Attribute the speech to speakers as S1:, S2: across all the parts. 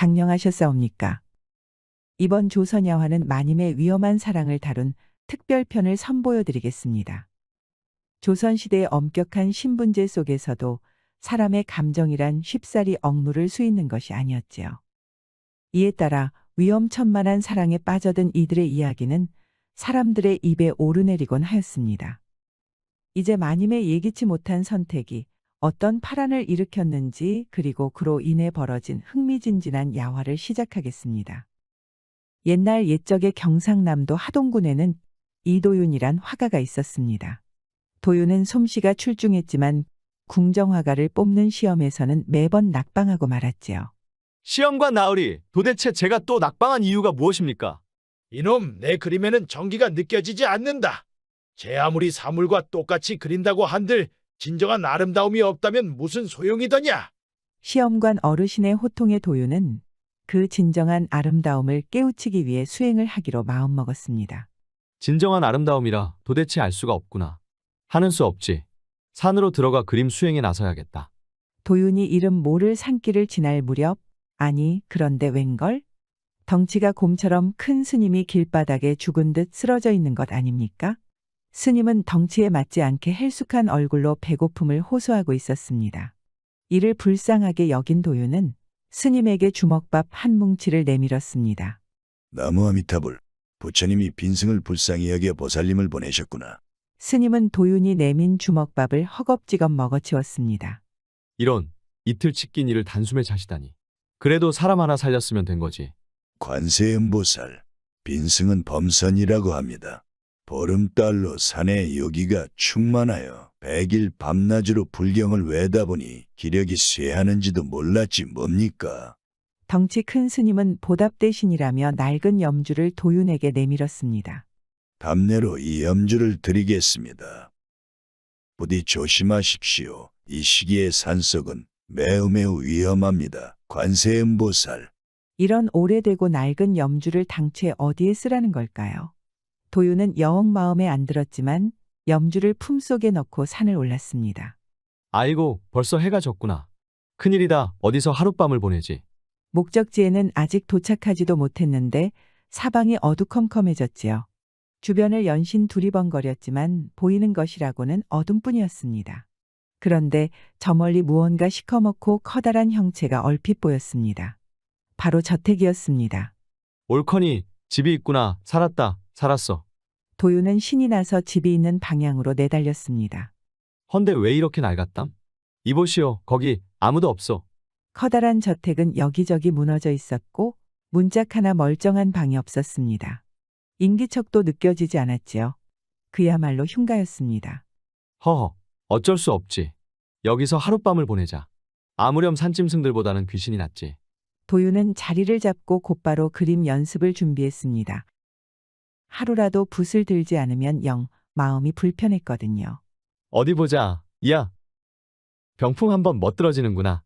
S1: 강령하셨사옵니까? 이번 조선야화는 마님의 위험한 사랑을 다룬 특별편을 선보여드리겠습니다. 조선시대의 엄격한 신분제 속에서도 사람의 감정이란 쉽사리 억누를 수 있는 것이 아니었지요. 이에 따라 위험천만한 사랑에 빠져든 이들의 이야기는 사람들의 입에 오르내리곤 하였습니다. 이제 마님의 예기치 못한 선택이 어떤 파란을 일으켰는지, 그리고 그로 인해 벌어진 흥미진진한 야화를 시작하겠습니다. 옛날 옛적의 경상남도 하동군에는 이도윤이란 화가가 있었습니다. 도윤은 솜씨가 출중했지만 궁정화가를 뽑는 시험에서는 매번 낙방하고 말았지요.
S2: 시험관 나으리, 도대체 제가 또 낙방한 이유가 무엇입니까?
S3: 이놈, 내 그림에는 정기가 느껴지지 않는다. 제 아무리 사물과 똑같이 그린다고 한들 진정한 아름다움이 없다면 무슨 소용이더냐?
S1: 시험관 어르신의 호통에 도윤은 그 진정한 아름다움을 깨우치기 위해 수행을 하기로 마음먹었습니다.
S2: 진정한 아름다움이라 도대체 알 수가 없구나. 하는 수 없지. 산으로 들어가 그림 수행에 나서야겠다.
S1: 도윤이 이름 모를 산길을 지날 무렵, 아니 그런데 웬걸? 덩치가 곰처럼 큰 스님이 길바닥에 죽은 듯 쓰러져 있는 것 아닙니까? 스님은 덩치에 맞지 않게 헬쑥한 얼굴로 배고픔을 호소하고 있었습니다. 이를 불쌍하게 여긴 도윤은 스님에게 주먹밥 한 뭉치를 내밀었습니다.
S4: 나무아미타불, 부처님이 빈승을 불쌍히 여겨 보살님을 보내셨구나.
S1: 스님은 도윤이 내민 주먹밥을 허겁지겁 먹어치웠습니다.
S2: 이런, 이틀 찢긴 이를 단숨에 자시다니. 그래도 사람 하나 살렸으면 된 거지.
S4: 관세음보살, 빈승은 범선이라고 합니다. 보름달로 산에 여기가 충만하여 백일 밤낮으로 불경을 외다보니 기력이 쇠하는지도 몰랐지 뭡니까?
S1: 덩치 큰 스님은 보답 대신이라며 낡은 염주를 도윤에게 내밀었습니다.
S4: 답례로 이 염주를 드리겠습니다. 부디 조심하십시오. 이 시기의 산속은 매우 위험합니다. 관세음보살.
S1: 이런 오래되고 낡은 염주를 당최 어디에 쓰라는 걸까요? 도윤은 영 마음에 안 들었지만 염주를 품속에 넣고 산을 올랐습니다.
S2: 아이고, 벌써 해가 졌구나. 큰일이다. 어디서 하룻밤을 보내지.
S1: 목적지에는 아직 도착하지도 못했는데 사방이 어두컴컴해졌지요. 주변을 연신 두리번거렸지만 보이는 것이라고는 어둠뿐이었습니다. 그런데 저 멀리 무언가 시커멓고 커다란 형체가 얼핏 보였습니다. 바로 저택이었습니다.
S2: 옳거니, 집이 있구나. 살았다. 살았어.
S1: 도윤은 신이 나서 집이 있는 방향으로 내달렸습니다.
S2: 헌데 왜 이렇게 낡았담? 이보시오, 거기 아무도 없어.
S1: 커다란 저택은 여기저기 무너져 있었고 문짝 하나 멀쩡한 방이 없었습니다. 인기척도 느껴지지 않았지요. 그야말로 흉가였습니다.
S2: 허허, 어쩔 수 없지. 여기서 하룻밤을 보내자. 아무렴 산짐승들보다는 귀신이 낫지.
S1: 도윤은 자리를 잡고 곧바로 그림 연습을 준비했습니다. 하루라도 붓을 들지 않으면 영 마음이 불편했거든요.
S2: 어디 보자. 이야. 병풍 한번 멋들어지는구나.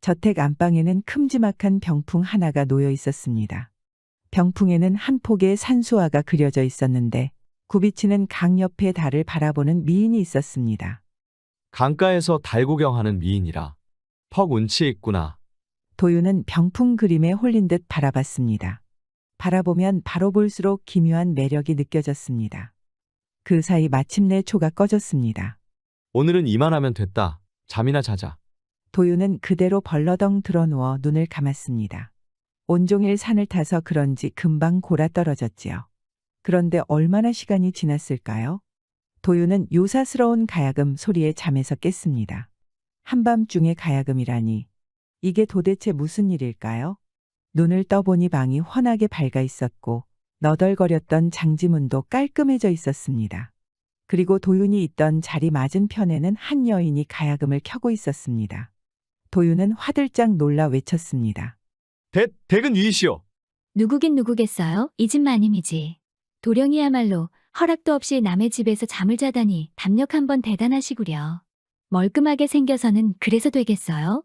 S1: 저택 안방에는 큼지막한 병풍 하나가 놓여 있었습니다. 병풍에는 한 폭의 산수화가 그려져 있었는데 굽이치는 강 옆에 달을 바라보는 미인이 있었습니다.
S2: 강가에서 달 구경하는 미인이라. 퍽 운치 있구나.
S1: 도윤은 병풍 그림에 홀린 듯 바라봤습니다. 바라보면 바로 볼수록 기묘한 매력이 느껴졌습니다. 그 사이 마침내 초가 꺼졌습니다.
S2: 오늘은 이만하면 됐다. 잠이나 자자.
S1: 도윤은 그대로 벌러덩 드러누워 눈을 감았습니다. 온종일 산을 타서 그런지 금방 골아 떨어졌지요. 그런데 얼마나 시간이 지났을까요? 도윤은 요사스러운 가야금 소리에 잠에서 깼습니다. 한밤중에 가야금이라니 이게 도대체 무슨 일일까요? 눈을 떠보니 방이 환하게 밝아 있었고 너덜거렸던 장지문도 깔끔해져 있었습니다. 그리고 도윤이 있던 자리 맞은편에는 한 여인이 가야금을 켜고 있었습니다. 도윤은 화들짝 놀라 외쳤습니다.
S2: 댁은 위이시오.
S5: 누구긴 누구겠어요? 이 집 마님이지. 도령이야말로 허락도 없이 남의 집에서 잠을 자다니 담력 한번 대단하시구려. 멀끔하게 생겨서는 그래서 되겠어요?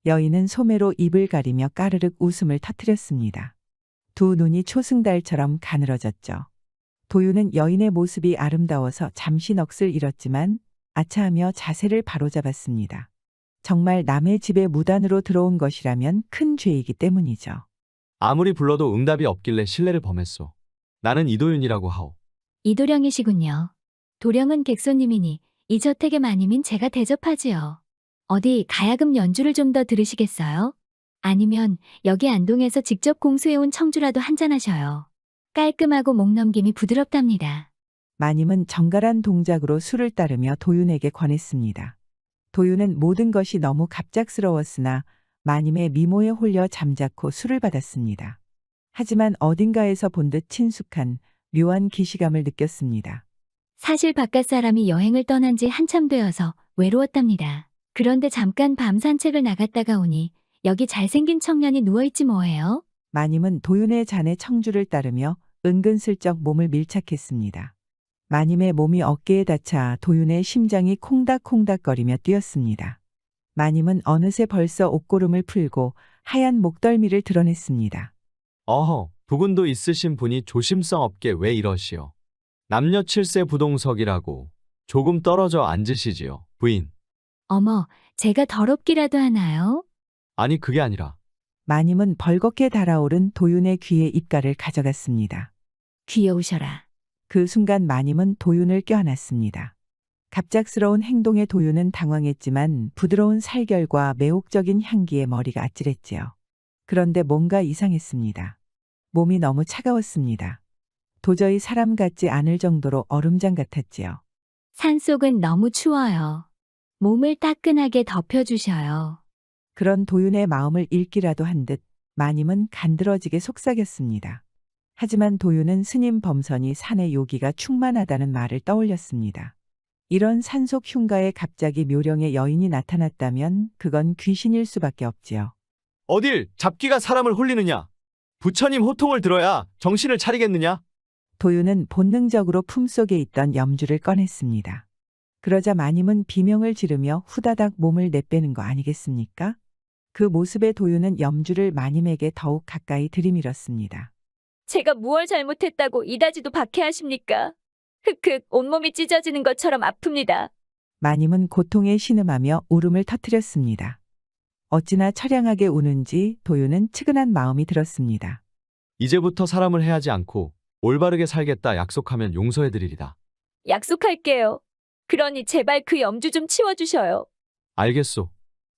S1: 여인은 소매로 입을 가리며 까르륵 웃음을 터뜨렸습니다. 두 눈이 초승달처럼 가늘어졌죠. 도윤은 여인의 모습이 아름다워서 잠시 넋을 잃었지만 아차하며 자세를 바로잡았습니다. 정말 남의 집에 무단으로 들어온 것이라면 큰 죄이기 때문이죠.
S2: 아무리 불러도 응답이 없길래 신뢰를 범했소. 나는 이도윤이라고 하오.
S5: 이도령이시군요. 도령은 객손님이니 이 저택의 마님인 제가 대접하지요. 어디 가야금 연주를 좀 더 들으시겠어요? 아니면 여기 안동에서 직접 공수해온 청주라도 한잔하셔요. 깔끔하고 목 넘김이 부드럽답니다.
S1: 마님은 정갈한 동작으로 술을 따르며 도윤에게 권했습니다. 도윤은 모든 것이 너무 갑작스러웠으나 마님의 미모에 홀려 잠자코 술을 받았습니다. 하지만 어딘가에서 본 듯 친숙한 묘한 기시감을 느꼈습니다.
S5: 사실 바깥 사람이 여행을 떠난 지 한참 되어서 외로웠답니다. 그런데 잠깐 밤 산책을 나갔다가 오니 여기 잘생긴 청년이 누워있지 뭐예요?
S1: 마님은 도윤의 잔에 청주를 따르며 은근슬쩍 몸을 밀착했습니다. 마님의 몸이 어깨에 닿자 도윤의 심장이 콩닥콩닥거리며 뛰었습니다. 마님은 어느새 벌써 옷고름을 풀고 하얀 목덜미를 드러냈습니다.
S2: 어허, 부군도 있으신 분이 조심성 없게 왜 이러시오. 남녀 7세 부동석이라고 조금 떨어져 앉으시지요, 부인.
S5: 어머, 제가 더럽기라도 하나요?
S2: 아니 그게 아니라
S1: 마님은 벌겋게 달아오른 도윤의 귀에 입가를 가져갔습니다.
S5: 귀여우셔라.
S1: 그 순간 마님은 도윤을 껴안았습니다. 갑작스러운 행동에 도윤은 당황했지만 부드러운 살결과 매혹적인 향기에 머리가 아찔했지요. 그런데 뭔가 이상했습니다. 몸이 너무 차가웠습니다. 도저히 사람 같지 않을 정도로 얼음장 같았지요.
S5: 산속은 너무 추워요. 몸을 따끈하게 덮여주셔요.
S1: 그런 도윤의 마음을 읽기라도 한 듯 마님은 간드러지게 속삭였습니다. 하지만 도윤은 스님 범선이 산에 요기가 충만하다는 말을 떠올렸습니다. 이런 산속 흉가에 갑자기 묘령의 여인이 나타났다면 그건 귀신일 수밖에 없지요.
S2: 어딜 잡기가 사람을 홀리느냐. 부처님 호통을 들어야 정신을 차리겠느냐.
S1: 도윤은 본능적으로 품속에 있던 염주를 꺼냈습니다. 그러자 마님은 비명을 지르며 후다닥 몸을 내빼는 거 아니겠습니까? 그 모습에 도윤은 염주를 마님에게 더욱 가까이 들이밀었습니다.
S6: 제가 무얼 잘못했다고 이다지도 박해하십니까? 흑흑 온몸이 찢어지는 것처럼 아픕니다.
S1: 마님은 고통에 신음하며 울음을 터뜨렸습니다. 어찌나 처량하게 우는지 도윤은 측은한 마음이 들었습니다.
S2: 이제부터 사람을 해하지 않고 올바르게 살겠다 약속하면 용서해드리리다.
S6: 약속할게요. 그러니 제발 그 염주 좀 치워주셔요.
S2: 알겠소.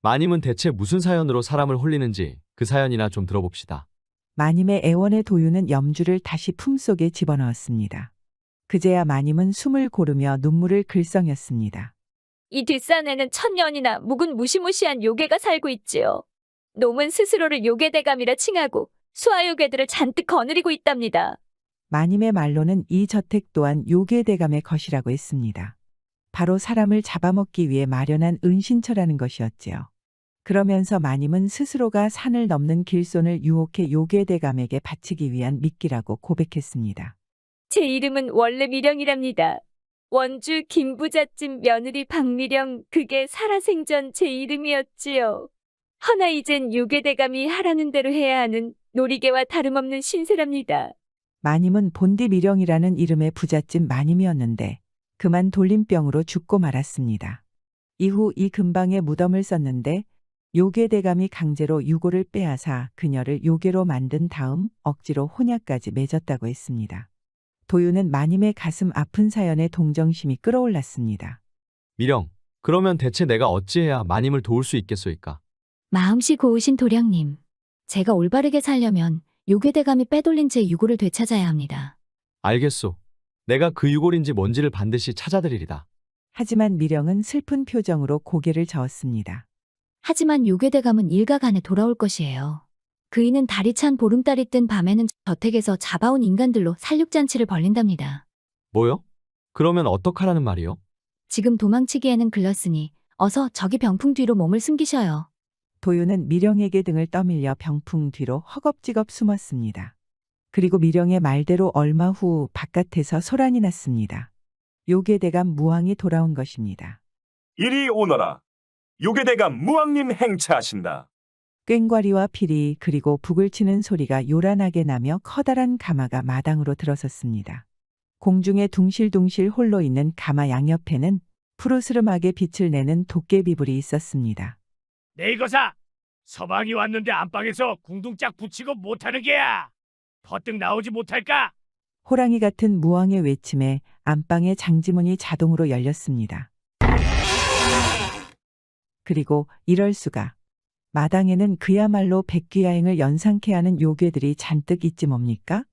S2: 마님은 대체 무슨 사연으로 사람을 홀리는지 그 사연이나 좀 들어봅시다.
S1: 마님의 애원에 도윤은 염주를 다시 품속에 집어넣었습니다. 그제야 마님은 숨을 고르며 눈물을 글썽였습니다.
S6: 이 뒷산에는 천년이나 묵은 무시무시한 요괴가 살고 있지요. 놈은 스스로를 요괴대감이라 칭하고 수하요괴들을 잔뜩 거느리고 있답니다.
S1: 마님의 말로는 이 저택 또한 요괴대감의 것이라고 했습니다. 바로 사람을 잡아먹기 위해 마련한 은신처라는 것이었지요. 그러면서 마님은 스스로가 산을 넘는 길손을 유혹해 요괴대감에게 바치기 위한 미끼라고 고백했습니다.
S6: 제 이름은 원래 미령이랍니다. 원주 김부잣집 며느리 박미령, 그게 살아생전 제 이름이었지요. 허나 이젠 요괴대감이 하라는 대로 해야 하는 놀이개와 다름없는 신세랍니다.
S1: 마님은 본디 미령이라는 이름의 부잣집 마님이었는데 그만 돌림병으로 죽고 말았습니다. 이후 이 근방에 무덤을 썼는데 요괴대감이 강제로 유골을 빼앗아 그녀를 요괴로 만든 다음 억지로 혼약까지 맺었다고 했습니다. 도윤은 마님의 가슴 아픈 사연에 동정심이 끌어올랐습니다.
S2: 미령, 그러면 대체 내가 어찌해야 마님을 도울 수 있겠소이까?
S5: 마음씨 고우신 도령님. 제가 올바르게 살려면 요괴대감이 빼돌린 제 유골을 되찾아야 합니다.
S2: 알겠소. 내가 그 유골인지 뭔지를 반드시 찾아드리리다.
S1: 하지만 미령은 슬픈 표정으로 고개를 저었습니다.
S5: 하지만 요괴대감은 일가간에 돌아올 것이에요. 그이는 달이 찬 보름달이 뜬 밤에는 저택에서 잡아온 인간들로 살육잔치를 벌린답니다.
S2: 뭐요? 그러면 어떡하라는 말이요?
S5: 지금 도망치기에는 글렀으니 어서 저기 병풍 뒤로 몸을 숨기셔요.
S1: 도윤은 미령에게 등을 떠밀려 병풍 뒤로 허겁지겁 숨었습니다. 그리고 미령의 말대로 얼마 후 바깥에서 소란이 났습니다. 요괴대감 무왕이 돌아온 것입니다.
S7: 이리 오너라. 요괴대감 무왕님 행차하신다.
S1: 꽹과리와 피리 그리고 북을 치는 소리가 요란하게 나며 커다란 가마가 마당으로 들어섰습니다. 공중에 둥실둥실 홀로 있는 가마 양옆에는 푸르스름하게 빛을 내는 도깨비불이 있었습니다.
S3: 네 이거사, 서방이 왔는데 안방에서 궁둥짝 붙이고 못하는 게야. 퍼뜩 나오지 못할까?
S1: 호랑이 같은 무왕의 외침에 안방의 장지문이 자동으로 열렸습니다. 그리고 이럴 수가. 마당에는 그야말로 백귀야행을 연상케 하는 요괴들이 잔뜩 있지 뭡니까?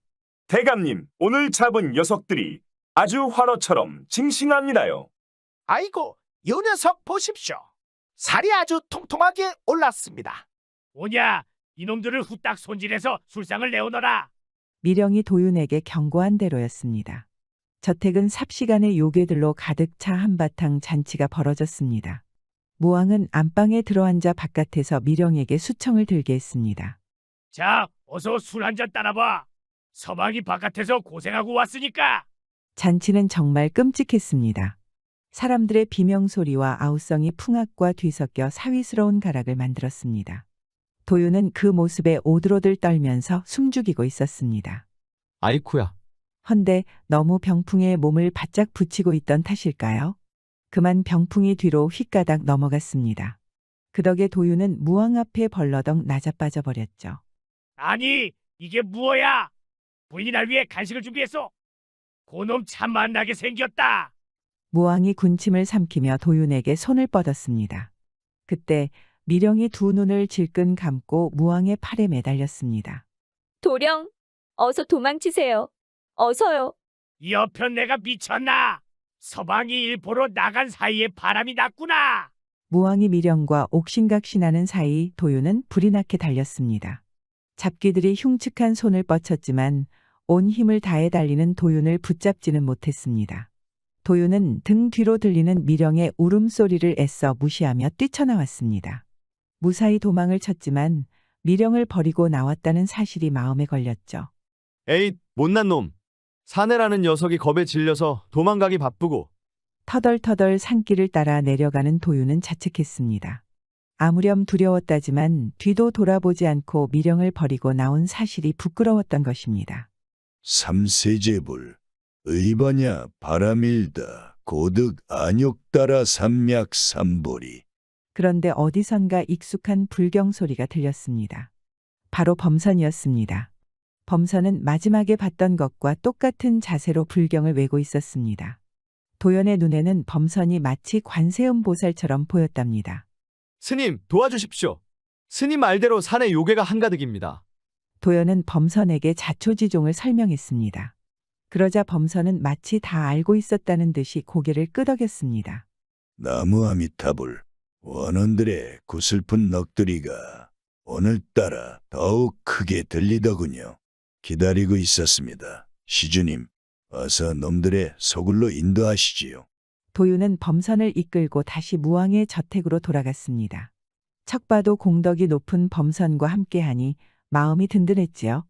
S7: 대감님, 오늘 잡은 녀석들이 아주 화로처럼 싱싱합니다요.
S8: 아이고, 요 녀석 보십시오. 살이 아주 통통하게 올랐습니다.
S3: 오냐, 이놈들을 후딱 손질해서 술상을 내오너라.
S1: 미령이 도윤에게 경고한 대로였습니다. 저택은 삽시간에 요괴들로 가득 차 한바탕 잔치가 벌어졌습니다. 무왕은 안방에 들어앉아 바깥에서 미령에게 수청을 들게 했습니다.
S3: 자, 어서 술 한 잔 따라봐. 서방이 바깥에서 고생하고 왔으니까.
S1: 잔치는 정말 끔찍했습니다. 사람들의 비명소리와 아우성이 풍악과 뒤섞여 사위스러운 가락을 만들었습니다. 도윤은 그 모습에 오들오들 떨면서 숨죽이고 있었습니다.
S2: 아이쿠야.
S1: 헌데 너무 병풍에 몸을 바짝 붙이고 있던 탓일까요? 그만 병풍이 뒤로 휙가닥 넘어갔습니다. 그 덕에 도윤은 무왕 앞에 벌러덩 낮아빠져 버렸죠.
S3: 아니, 이게 무엇야? 부인이 날 위해 간식을 준비했어. 고놈 참 만나게 생겼다.
S1: 무왕이 군침을 삼키며 도윤에게 손을 뻗었습니다. 그때 미령이 두 눈을 질끈 감고 무왕의 팔에 매달렸습니다.
S6: 도령, 어서 도망치세요. 어서요.
S3: 이 여편 내가 미쳤나? 서방이 일 보러 나간 사이에 바람이 났구나.
S1: 무왕이 미령과 옥신각신하는 사이 도윤은 불이 나게 달렸습니다. 잡귀들이 흉측한 손을 뻗쳤지만 온 힘을 다해 달리는 도윤을 붙잡지는 못했습니다. 도윤은 등 뒤로 들리는 미령의 울음소리를 애써 무시하며 뛰쳐나왔습니다. 무사히 도망을 쳤지만 미령을 버리고 나왔다는 사실이 마음에 걸렸죠.
S2: 에이, 못난 놈. 사내라는 녀석이 겁에 질려서 도망가기 바쁘고.
S1: 터덜터덜 산길을 따라 내려가는 도윤은 자책했습니다. 아무렴 두려웠다지만 뒤도 돌아보지 않고 미령을 버리고 나온 사실이 부끄러웠던 것입니다.
S4: 삼세제불 의번야 바람일다 고득 안욕 따라 삼맥 삼보리.
S1: 그런데 어디선가 익숙한 불경 소리가 들렸습니다. 바로 범선이었습니다. 범선은 마지막에 봤던 것과 똑같은 자세로 불경을 외고 있었습니다. 도연의 눈에는 범선이 마치 관세음보살처럼 보였답니다.
S2: 스님, 도와주십시오. 스님 말대로 산에 요괴가 한가득입니다.
S1: 도연은 범선에게 자초지종을 설명했습니다. 그러자 범선은 마치 다 알고 있었다는 듯이 고개를 끄덕였습니다.
S4: 나무 아미타불 원원들의 구슬픈 넋두리가 오늘따라 더욱 크게 들리더군요. 기다리고 있었습니다. 시주님, 어서 놈들의 소굴로 인도하시지요.
S1: 도윤은 범선을 이끌고 다시 무왕의 저택으로 돌아갔습니다. 척봐도 공덕이 높은 범선과 함께하니 마음이 든든했지요.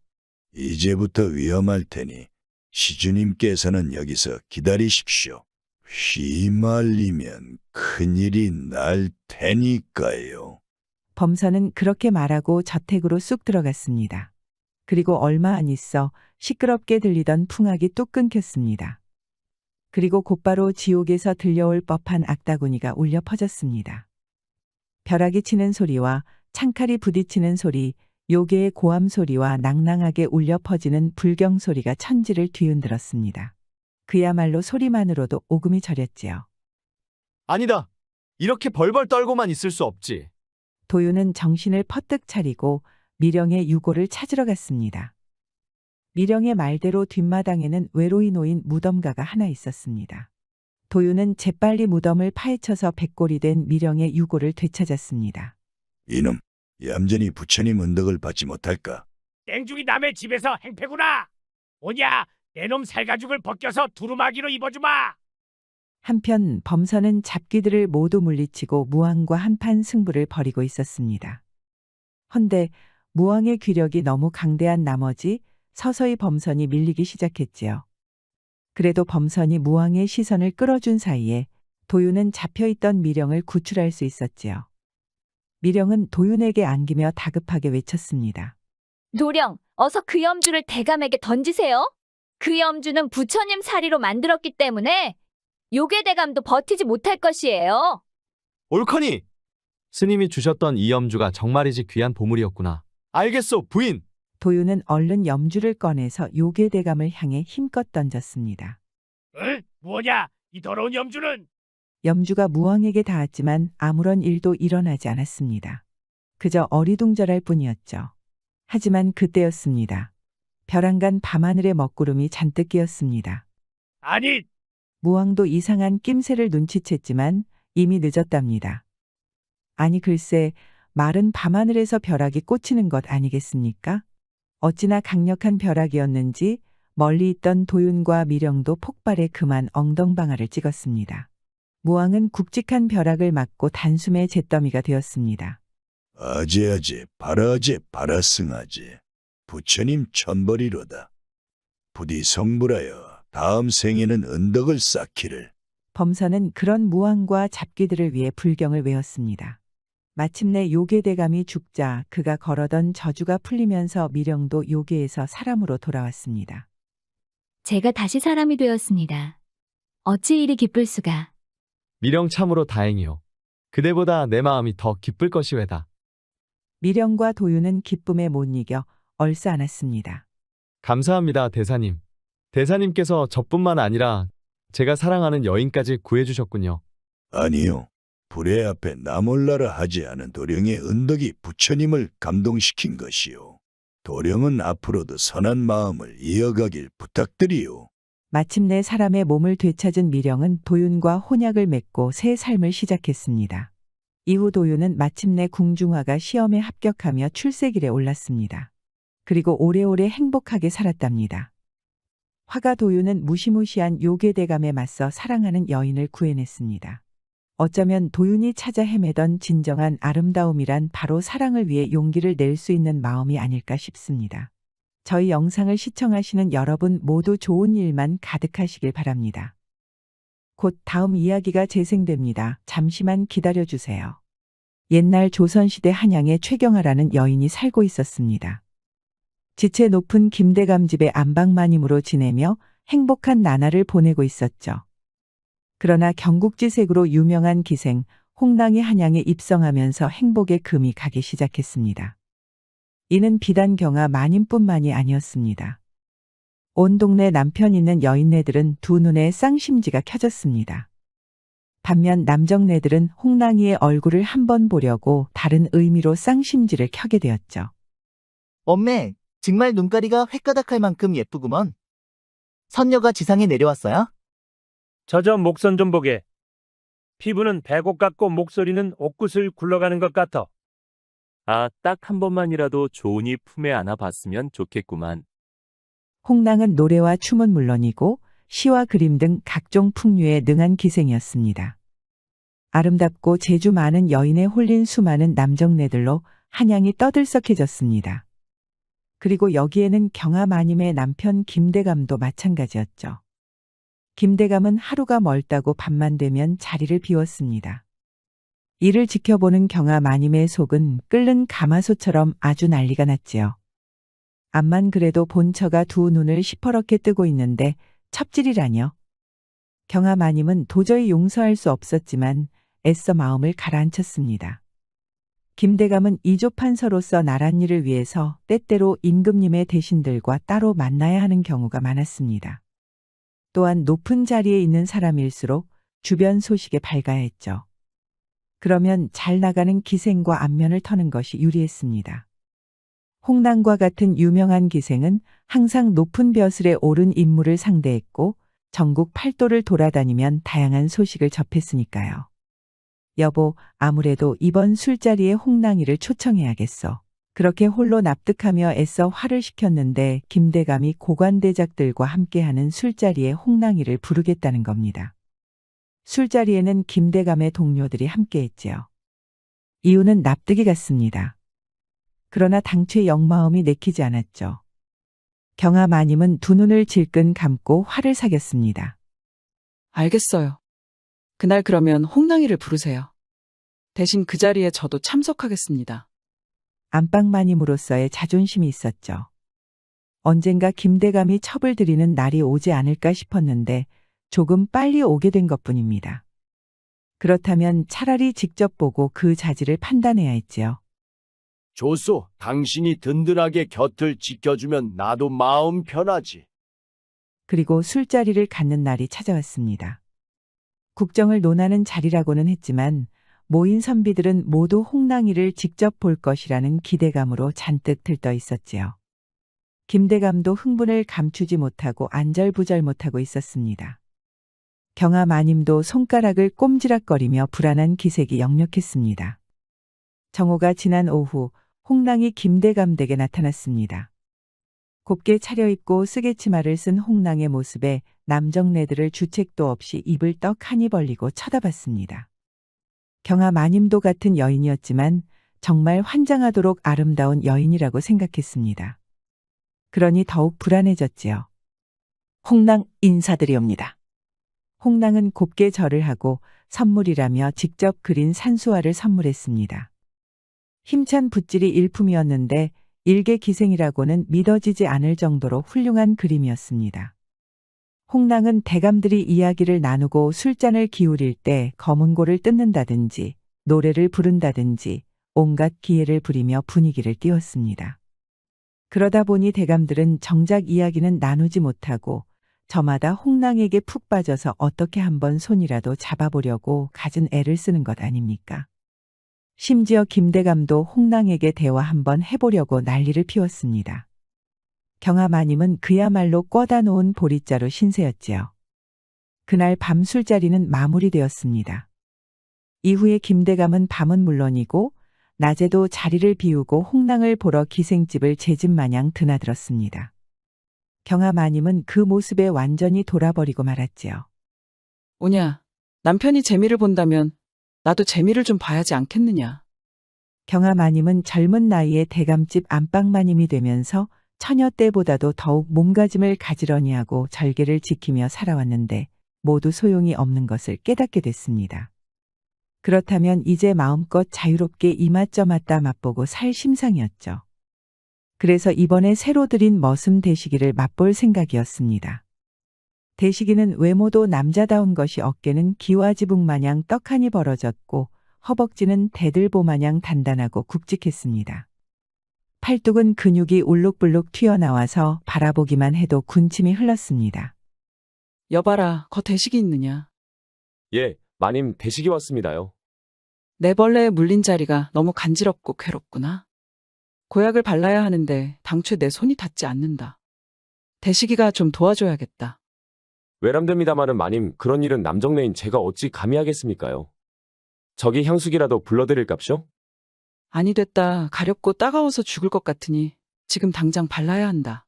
S4: 이제부터 위험할 테니 시주님께서는 여기서 기다리십시오. 휘말리면 큰일이 날 테니까요.
S1: 범선은 그렇게 말하고 저택으로 쑥 들어갔습니다. 그리고 얼마 안 있어 시끄럽게 들리던 풍악이 뚝 끊겼습니다. 그리고 곧바로 지옥에서 들려올 법한 악다구니가 울려 퍼졌습니다. 벼락이 치는 소리와 창칼이 부딪히는 소리, 요괴의 고함 소리와 낭낭하게 울려 퍼지는 불경 소리가 천지를 뒤흔들었습니다. 그야말로 소리만으로도 오금이 저렸지요.
S2: 아니다. 이렇게 벌벌 떨고만 있을 수 없지.
S1: 도윤은 정신을 퍼뜩 차리고 미령의 유골을 찾으러 갔습니다. 미령의 말대로 뒷마당에는 외로이 놓인 무덤가가 하나 있었습니다. 도윤은 재빨리 무덤을 파헤쳐서 백골이 된 미령의 유골을 되찾았습니다.
S4: 이놈, 얌전히 부처님 은덕을 받지 못할까?
S3: 땡중이 남의 집에서 행패구나. 오냐, 내 놈 살가죽을 벗겨서 두루마기로 입어주마.
S1: 한편 범선은 잡귀들을 모두 물리치고 무왕과 한판 승부를 벌이고 있었습니다. 헌데 무왕의 귀력이 너무 강대한 나머지 서서히 범선이 밀리기 시작했지요. 그래도 범선이 무왕의 시선을 끌어준 사이에 도윤은 잡혀있던 미령을 구출할 수 있었지요. 미령은 도윤에게 안기며 다급하게 외쳤습니다.
S6: 도령, 어서 그 염주를 대감에게 던지세요. 그 염주는 부처님 사리로 만들었기 때문에 요괴 대감도 버티지 못할 것이에요.
S2: 옳거니. 스님이 주셨던 이 염주가 정말이지 귀한 보물이었구나. 알겠소, 부인.
S1: 도윤은 얼른 염주를 꺼내서 요괴대감을 향해 힘껏 던졌습니다.
S3: 뭐냐? 이 더러운 염주는?
S1: 염주가 무왕에게 닿았지만 아무런 일도 일어나지 않았습니다. 그저 어리둥절할 뿐이었죠. 하지만 그때였습니다. 벼랑간 밤하늘에 먹구름이 잔뜩 끼었습니다.
S3: 아니,
S1: 무왕도 이상한 낌새를 눈치챘지만 이미 늦었답니다. 아니 글쎄, 마른 밤하늘에서 벼락이 꽂히는 것 아니겠습니까? 어찌나 강력한 벼락이었는지 멀리 있던 도윤과 미령도 폭발에 그만 엉덩방아를 찍었습니다. 무왕은 굵직한 벼락을 맞고 단숨에 잿더미가 되었습니다.
S4: 아제아제 바라아제 바라승아제 부처님 천벌이로다. 부디 성불하여 다음 생에는 은덕을 쌓기를.
S1: 범선은 그런 무왕과 잡귀들을 위해 불경을 외웠습니다. 마침내 요괴대감이 죽자 그가 걸어던 저주가 풀리면서 미령도 요괴에서 사람으로 돌아왔습니다.
S5: 제가 다시 사람이 되었습니다. 어찌 이리 기쁠 수가.
S2: 미령 참으로 다행이요. 그대보다 내 마음이 더 기쁠 것이외다.
S1: 미령과 도윤은 기쁨에 못 이겨 얼싸안았습니다.
S2: 감사합니다, 대사님. 대사님께서 저뿐만 아니라 제가 사랑하는 여인까지 구해주셨군요.
S4: 아니요. 불의 앞에 나 몰라라 하지 않은 도령의 은덕이 부처님을 감동시킨 것이요. 도령은 앞으로도 선한 마음을 이어가길 부탁드리요.
S1: 마침내 사람의 몸을 되찾은 미령은 도윤과 혼약을 맺고 새 삶을 시작했습니다. 이후 도윤은 마침내 궁중화가 시험에 합격하며 출세길에 올랐습니다. 그리고 오래오래 행복하게 살았답니다. 화가 도윤은 무시무시한 요괴대감에 맞서 사랑하는 여인을 구해냈습니다. 어쩌면 도윤이 찾아 헤매던 진정한 아름다움이란 바로 사랑을 위해 용기를 낼 수 있는 마음이 아닐까 싶습니다. 저희 영상을 시청하시는 여러분 모두 좋은 일만 가득하시길 바랍니다. 곧 다음 이야기가 재생됩니다. 잠시만 기다려주세요. 옛날 조선시대 한양에 최경아라는 여인이 살고 있었습니다. 지체 높은 김대감 집에 안방마님으로 지내며 행복한 나날을 보내고 있었죠. 그러나 경국지색으로 유명한 기생 홍랑이 한양에 입성하면서 행복의 금이 가기 시작했습니다. 이는 비단 경아 마님뿐만이 아니었습니다. 온 동네 남편 있는 여인네들은 두 눈에 쌍심지가 켜졌습니다. 반면 남정네들은 홍랑이의 얼굴을 한번 보려고 다른 의미로 쌍심지를 켜게 되었죠.
S9: 엄매, 정말 눈가리가 횟가닥할 만큼 예쁘구먼. 선녀가 지상에 내려왔어요?
S10: 저 목선 좀 보게. 피부는 배곡 같고 목소리는 옥구슬 굴러가는 것 같아.
S11: 아, 딱 한 번만이라도 좋으니 품에 안아봤으면 좋겠구만.
S1: 홍랑은 노래와 춤은 물론이고 시와 그림 등 각종 풍류에 능한 기생이었습니다. 아름답고 재주 많은 여인에 홀린 수많은 남정네들로 한양이 떠들썩해졌습니다. 그리고 여기에는 경아마님의 남편 김대감도 마찬가지였죠. 김대감은 하루가 멀다고 밤만 되면 자리를 비웠습니다. 이를 지켜보는 경아마님의 속은 끓는 가마솥처럼 아주 난리가 났지요. 암만 그래도 본처가 두 눈을 시퍼렇게 뜨고 있는데 첩질이라뇨. 경아마님은 도저히 용서할 수 없었지만 애써 마음을 가라앉혔습니다. 김대감은 이조판서로서 나란 일을 위해서 때때로 임금님의 대신들과 따로 만나야 하는 경우가 많았습니다. 또한 높은 자리에 있는 사람일수록 주변 소식에 밝아야 했죠. 그러면 잘 나가는 기생과 안면을 터는 것이 유리했습니다. 홍랑과 같은 유명한 기생은 항상 높은 벼슬에 오른 인물을 상대했고 전국 팔도를 돌아다니면 다양한 소식을 접했으니까요. 여보, 아무래도 이번 술자리에 홍랑이를 초청해야겠어. 그렇게 홀로 납득하며 애써 화를 시켰는데 김대감이 고관대작들과 함께하는 술자리에 홍랑이를 부르겠다는 겁니다. 술자리에는 김대감의 동료들이 함께했지요. 이유는 납득이 갔습니다. 그러나 당최 영마음이 내키지 않았죠. 경아마님은 두 눈을 질끈 감고 화를 사겼습니다.
S12: 알겠어요. 그날 그러면 홍랑이를 부르세요. 대신 그 자리에 저도 참석하겠습니다.
S1: 안방마님으로서의 자존심이 있었죠. 언젠가 김대감이 첩을 들이는 날이 오지 않을까 싶었는데 조금 빨리 오게 된 것뿐입니다. 그렇다면 차라리 직접 보고 그 자질을 판단해야 했지요.
S13: 좋소, 당신이 든든하게 곁을 지켜주면 나도 마음 편하지.
S1: 그리고 술자리를 갖는 날이 찾아왔습니다. 국정을 논하는 자리라고는 했지만 모인 선비들은 모두 홍랑이를 직접 볼 것이라는 기대감으로 잔뜩 들떠 있었지요. 김대감도 흥분을 감추지 못하고 안절부절 못하고 있었습니다. 경아 마님도 손가락을 꼼지락거리며 불안한 기색이 역력했습니다. 정오가 지난 오후 홍랑이 김대감 댁에 나타났습니다. 곱게 차려입고 쓰개치마를 쓴 홍랑의 모습에 남정네들을 주책도 없이 입을 떡하니 벌리고 쳐다봤습니다. 경아 마님도 같은 여인이었지만 정말 환장하도록 아름다운 여인이라고 생각했습니다. 그러니 더욱 불안해졌지요. 홍랑 인사드리옵니다. 홍랑은 곱게 절을 하고 선물이라며 직접 그린 산수화를 선물했습니다. 힘찬 붓질이 일품이었는데 일개기생이라고는 믿어지지 않을 정도로 훌륭한 그림이었습니다. 홍랑은 대감들이 이야기를 나누고 술잔을 기울일 때 검은고를 뜯는다든지 노래를 부른다든지 온갖 기회를 부리며 분위기를 띄웠습니다. 그러다 보니 대감들은 정작 이야기는 나누지 못하고 저마다 홍랑에게 푹 빠져서 어떻게 한번 손이라도 잡아보려고 갖은 애를 쓰는 것 아닙니까? 심지어 김대감도 홍랑에게 대화 한번 해보려고 난리를 피웠습니다. 경아 마님은 그야말로 꿔다 놓은 보릿자루 신세였지요. 그날 밤 술자리는 마무리되었습니다. 이후에 김대감은 밤은 물론이고 낮에도 자리를 비우고 홍랑을 보러 기생집을 제 집 마냥 드나들었습니다. 경아 마님은 그 모습에 완전히 돌아버리고 말았지요.
S12: 오냐, 남편이 재미를 본다면 나도 재미를 좀 봐야지 않겠느냐.
S1: 경아 마님은 젊은 나이에 대감집 안방마님이 되면서 처녀 때보다도 더욱 몸가짐을 가지런히 하고 절개를 지키며 살아왔는데 모두 소용이 없는 것을 깨닫게 됐습니다. 그렇다면 이제 마음껏 자유롭게 이맛저맛다 맛보고 살 심상이었죠. 그래서 이번에 새로 들인 머슴 대시기를 맛볼 생각이었습니다. 대시기는 외모도 남자다운 것이 어깨는 기와지붕 마냥 떡하니 벌어졌고 허벅지는 대들보 마냥 단단하고 굵직했습니다. 팔뚝은 근육이 울룩불룩 튀어나와서 바라보기만 해도 군침이 흘렀습니다.
S12: 여봐라, 거 대식이 있느냐.
S14: 예, 마님 대식이 왔습니다요.
S12: 내 벌레에 물린 자리가 너무 간지럽고 괴롭구나. 고약을 발라야 하는데 당최 내 손이 닿지 않는다. 대식이가 좀 도와줘야겠다.
S14: 외람됩니다마는 마님 그런 일은 남정네인 제가 어찌 감히 하겠습니까요. 저기 향수기라도 불러드릴갑쇼?
S12: 아니 됐다. 가렵고 따가워서 죽을 것 같으니 지금 당장 발라야 한다.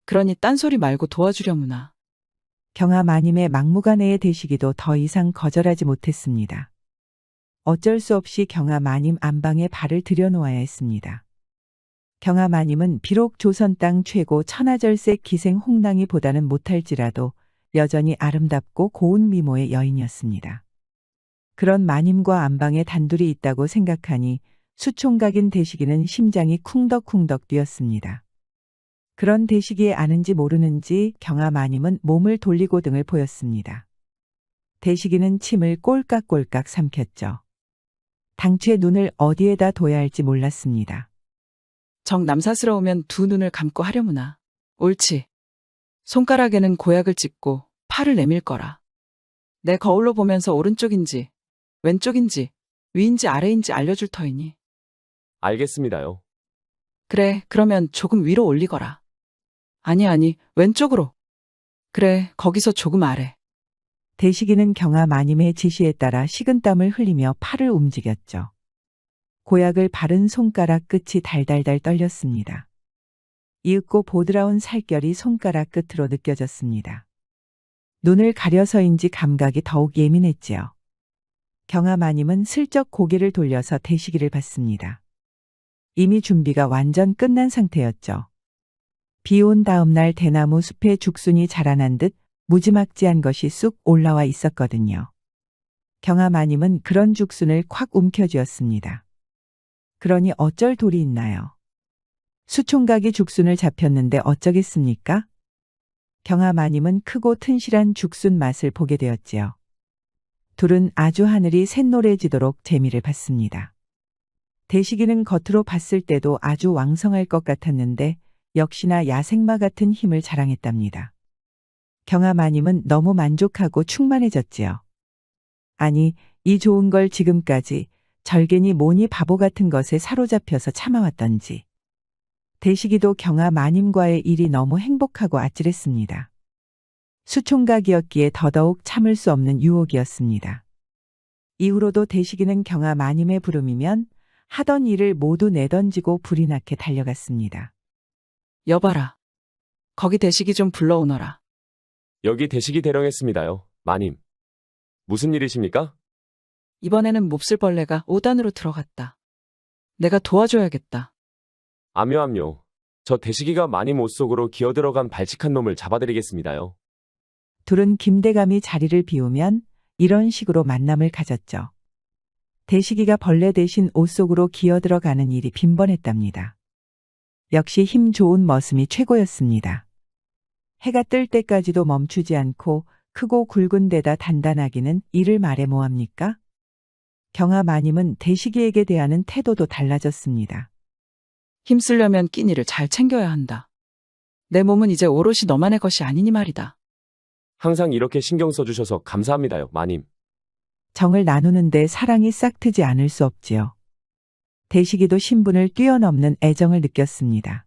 S12: 그러니 딴소리 말고 도와주려무나.
S1: 경아 마님의 막무가내의 대시기도 더 이상 거절하지 못했습니다. 어쩔 수 없이 경아 마님 안방에 발을 들여놓아야 했습니다. 경아 마님은 비록 조선 땅 최고 천하절세 기생 홍랑이보다는 못할지라도 여전히 아름답고 고운 미모의 여인이었습니다. 그런 마님과 안방에 단둘이 있다고 생각하니 수총각인 대시기는 심장이 쿵덕쿵덕 뛰었습니다. 그런 대시기에 아는지 모르는지 경아 마님은 몸을 돌리고 등을 보였습니다. 대시기는 침을 꼴깍꼴깍 삼켰죠. 당최 눈을 어디에다 둬야 할지 몰랐습니다.
S12: 정 남사스러우면 두 눈을 감고 하려무나. 옳지. 손가락에는 고약을 찍고 팔을 내밀 거라. 내 거울로 보면서 오른쪽인지 왼쪽인지 위인지 아래인지 알려줄 터이니.
S14: 알겠습니다요.
S12: 그래, 그러면 조금 위로 올리거라. 아니, 왼쪽으로. 그래, 거기서 조금 아래.
S1: 대시기는 경아 마님의 지시에 따라 식은땀을 흘리며 팔을 움직였죠. 고약을 바른 손가락 끝이 달달달 떨렸습니다. 이윽고 보드라운 살결이 손가락 끝으로 느껴졌습니다. 눈을 가려서인지 감각이 더욱 예민했지요. 경아 마님은 슬쩍 고개를 돌려서 대시기를 봤습니다. 이미 준비가 완전 끝난 상태였죠. 비 온 다음 날 대나무 숲에 죽순이 자라난 듯 무지막지한 것이 쑥 올라와 있었거든요. 경아 마님은 그런 죽순을 콱 움켜쥐었습니다. 그러니 어쩔 도리 있나요? 수총각이 죽순을 잡혔는데 어쩌겠습니까? 경아 마님은 크고 튼실한 죽순 맛을 보게 되었지요. 둘은 아주 하늘이 샛노래지도록 재미를 봤습니다. 대식이는 겉으로 봤을 때도 아주 왕성할 것 같았는데 역시나 야생마 같은 힘을 자랑했답니다. 경아 마님은 너무 만족하고 충만해졌지요. 아니, 이 좋은 걸 지금까지 절개니 뭐니 바보 같은 것에 사로잡혀서 참아왔던지. 대식이도 경아 마님과의 일이 너무 행복하고 아찔했습니다. 수총각이었기에 더더욱 참을 수 없는 유혹이었습니다. 이후로도 대식이는 경아 마님의 부름이면 하던 일을 모두 내던지고 불이 나게 달려갔습니다.
S12: 여봐라. 거기 대식이 좀 불러오너라.
S14: 여기 대식이 대령했습니다요, 마님. 무슨 일이십니까?
S12: 이번에는 몹쓸벌레가 5단으로 들어갔다. 내가 도와줘야겠다.
S14: 암요. 저 대식이가 마님 옷 속으로 기어들어간 발칙한 놈을 잡아드리겠습니다요.
S1: 둘은 김대감이 자리를 비우면 이런 식으로 만남을 가졌죠. 대식이가 벌레 대신 옷 속으로 기어들어가는 일이 빈번했답니다. 역시 힘 좋은 머슴이 최고였습니다. 해가 뜰 때까지도 멈추지 않고 크고 굵은 데다 단단하기는 이를 말해 뭐합니까? 경아 마님은 대식이에게 대하는 태도도 달라졌습니다.
S12: 힘쓰려면 끼니를 잘 챙겨야 한다. 내 몸은 이제 오롯이 너만의 것이 아니니 말이다.
S14: 항상 이렇게 신경 써주셔서 감사합니다요, 마님.
S1: 정을 나누는데 사랑이 싹트지 않을 수 없지요. 대식이도 신분을 뛰어넘는 애정을 느꼈습니다.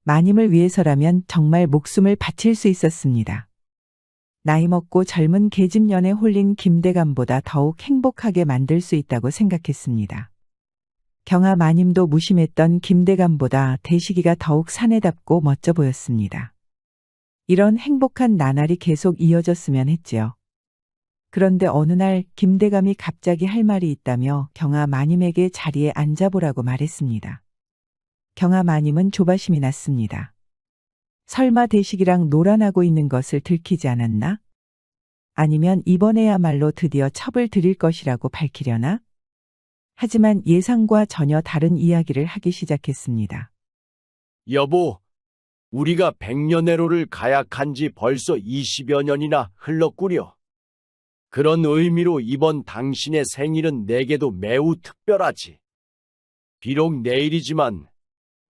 S1: 마님을 위해서라면 정말 목숨을 바칠 수 있었습니다. 나이 먹고 젊은 계집년에 홀린 김대감보다 더욱 행복하게 만들 수 있다고 생각했습니다. 경아 마님도 무심했던 김대감보다 대식이가 더욱 사내답고 멋져 보였습니다. 이런 행복한 나날이 계속 이어졌으면 했지요. 그런데 어느 날 김대감이 갑자기 할 말이 있다며 경아 마님에게 자리에 앉아보라고 말했습니다. 경아 마님은 조바심이 났습니다. 설마 대식이랑 노란하고 있는 것을 들키지 않았나? 아니면 이번에야말로 드디어 첩을 들일 것이라고 밝히려나? 하지만 예상과 전혀 다른 이야기를 하기 시작했습니다.
S13: 여보, 우리가 백년해로를 가약한 지 벌써 20여 년이나 흘렀구려. 그런 의미로 이번 당신의 생일은 내게도 매우 특별하지. 비록 내일이지만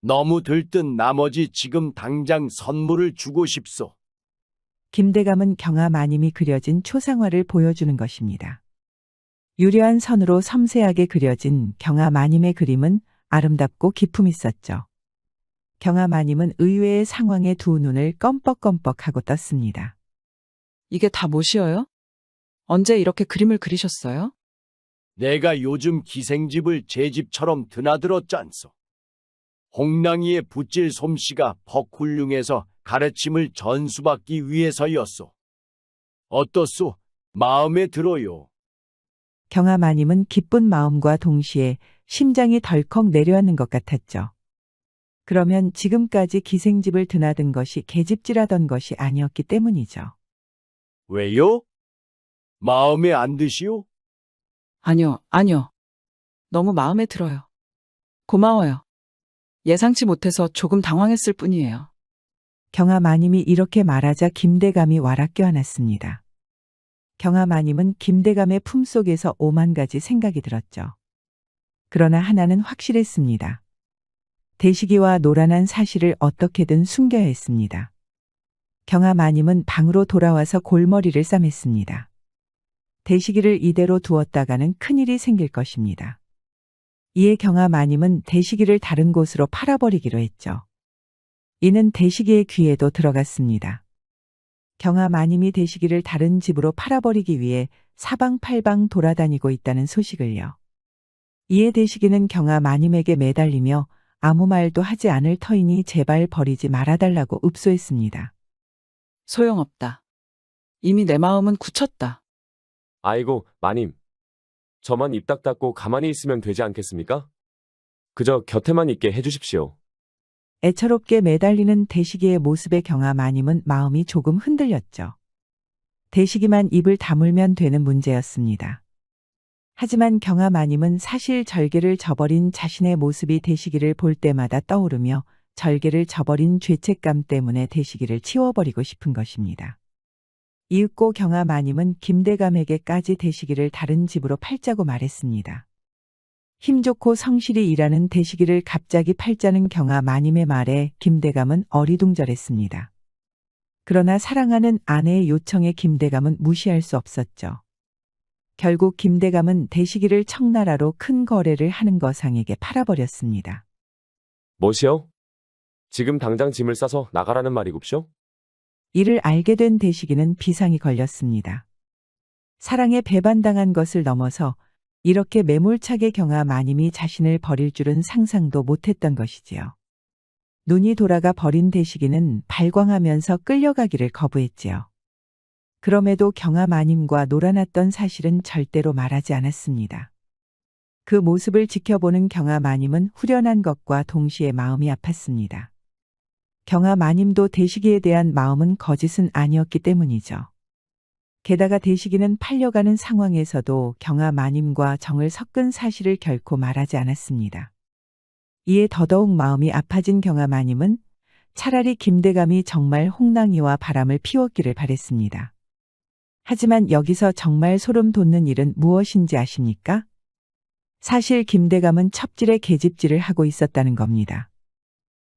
S13: 너무 들뜬 나머지 지금 당장 선물을 주고 싶소.
S1: 김대감은 경아 마님이 그려진 초상화를 보여주는 것입니다. 유려한 선으로 섬세하게 그려진 경아 마님의 그림은 아름답고 기품 있었죠. 경아 마님은 의외의 상황에 두 눈을 껌뻑껌뻑하고 떴습니다.
S12: 이게 다 뭐시여요? 언제 이렇게 그림을 그리셨어요?
S13: 내가 요즘 기생집을 제 집처럼 드나들었잖소. 홍랑이의 붓질 솜씨가 퍽 훌륭해서 가르침을 전수받기 위해서였소. 어떻소? 마음에 들어요.
S1: 경아 마님은 기쁜 마음과 동시에 심장이 덜컥 내려앉는 것 같았죠. 그러면 지금까지 기생집을 드나든 것이 계집질하던 것이 아니었기 때문이죠.
S13: 왜요? 마음에 안 드시오?
S12: 아니요. 너무 마음에 들어요. 고마워요. 예상치 못해서 조금 당황했을 뿐이에요.
S1: 경아 마님이 이렇게 말하자 김대감이 와락 껴안았습니다. 경아 마님은 김대감의 품속에서 5만 가지 생각이 들었죠. 그러나 하나는 확실했습니다. 대식이와 노란한 사실을 어떻게든 숨겨야 했습니다. 경아 마님은 방으로 돌아와서 골머리를 싸맸습니다. 대식이를 이대로 두었다가는 큰일이 생길 것입니다. 이에 경아 마님은 대식이를 다른 곳으로 팔아버리기로 했죠. 이는 대식이의 귀에도 들어갔습니다. 경아 마님이 대식이를 다른 집으로 팔아버리기 위해 사방팔방 돌아다니고 있다는 소식을요. 이에 대식이는 경아 마님에게 매달리며 아무 말도 하지 않을 터이니 제발 버리지 말아달라고 읍소했습니다.
S12: 소용없다. 이미 내 마음은 굳혔다.
S14: 아이고, 마님. 저만 입 딱 닫고 가만히 있으면 되지 않겠습니까? 그저 곁에만 있게 해주십시오.
S1: 애처롭게 매달리는 대식이의 모습에 경아 마님은 마음이 조금 흔들렸죠. 대식이만 입을 다물면 되는 문제였습니다. 하지만 경아 마님은 사실 절개를 저버린 자신의 모습이 대식이를 볼 때마다 떠오르며 절개를 저버린 죄책감 때문에 대식이를 치워버리고 싶은 것입니다. 이윽고 경아 마님은 김대감에게까지 대시기를 다른 집으로 팔자고 말했습니다. 힘 좋고 성실히 일하는 대시기를 갑자기 팔자는 경아 마님의 말에 김대감은 어리둥절했습니다. 그러나 사랑하는 아내의 요청에 김대감은 무시할 수 없었죠. 결국 김대감은 대시기를 청나라로 큰 거래를 하는 거상에게 팔아버렸습니다.
S14: 뭐시오? 지금 당장 짐을 싸서 나가라는 말이굽쇼?
S1: 이를 알게 된 대시기는 비상이 걸렸습니다. 사랑에 배반당한 것을 넘어서 이렇게 매몰차게 경아 마님이 자신을 버릴 줄은 상상도 못했던 것이지요. 눈이 돌아가 버린 대시기는 발광하면서 끌려가기를 거부했지요. 그럼에도 경아 마님과 놀아났던 사실은 절대로 말하지 않았습니다. 그 모습을 지켜보는 경아 마님은 후련한 것과 동시에 마음이 아팠습니다. 경아 마님도 대시기에 대한 마음은 거짓은 아니었기 때문이죠. 게다가 대시기는 팔려가는 상황에서도 경아 마님과 정을 섞은 사실을 결코 말하지 않았습니다. 이에 더더욱 마음이 아파진 경아 마님은 차라리 김대감이 정말 홍랑이와 바람을 피웠기를 바랬습니다. 하지만 여기서 정말 소름 돋는 일은 무엇인지 아십니까? 사실 김대감은 첩질의 계집질을 하고 있었다는 겁니다.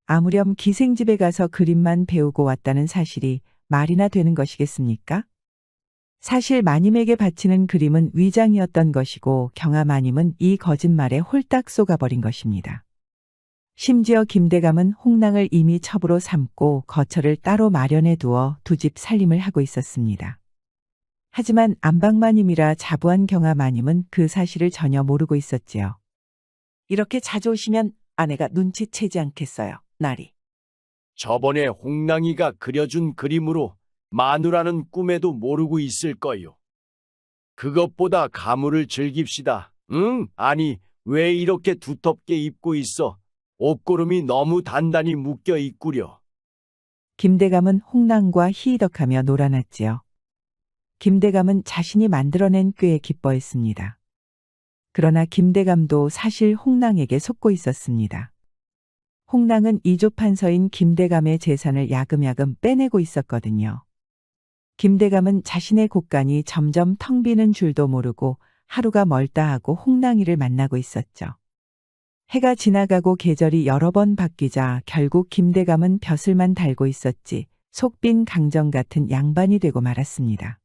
S1: 아무렴 기생집에 가서 그림만 배우고 왔다는 사실이 말이나 되는 것이겠습니까? 사실 마님에게 바치는 그림은 위장이었던 것이고 경아 마님은 이 거짓말에 홀딱 속아버린 것입니다. 심지어 김대감은 홍랑을 이미 첩으로 삼고 거처를 따로 마련해 두어 두 집 살림을 하고 있었습니다. 하지만 안방마님이라 자부한 경아 마님은 그 사실을 전혀 모르고 있었지요. 이렇게 자주 오시면 아내가 눈치채지 않겠어요, 나리.
S13: 저번에 홍랑이가 그려준 그림으로 마누라는 꿈에도 모르고 있을 거요. 그것보다 가물을 즐깁시다. 응? 아니, 왜 이렇게 두텁게 입고 있어? 옷고름이 너무 단단히 묶여 있구려.
S1: 김대감은 홍랑과 희희덕하며 놀아났지요. 김대감은 자신이 만들어낸 꾀에 기뻐했습니다. 그러나 김대감도 사실 홍랑에게 속고 있었습니다. 홍랑은 이조판서인 김대감의 재산을 야금야금 빼내고 있었거든요. 김대감은 자신의 곳간이 점점 텅 비는 줄도 모르고 하루가 멀다 하고 홍랑이를 만나고 있었죠. 해가 지나가고 계절이 여러 번 바뀌자 결국 김대감은 벼슬만 달고 있었지 속빈 강정 같은 양반이 되고 말았습니다.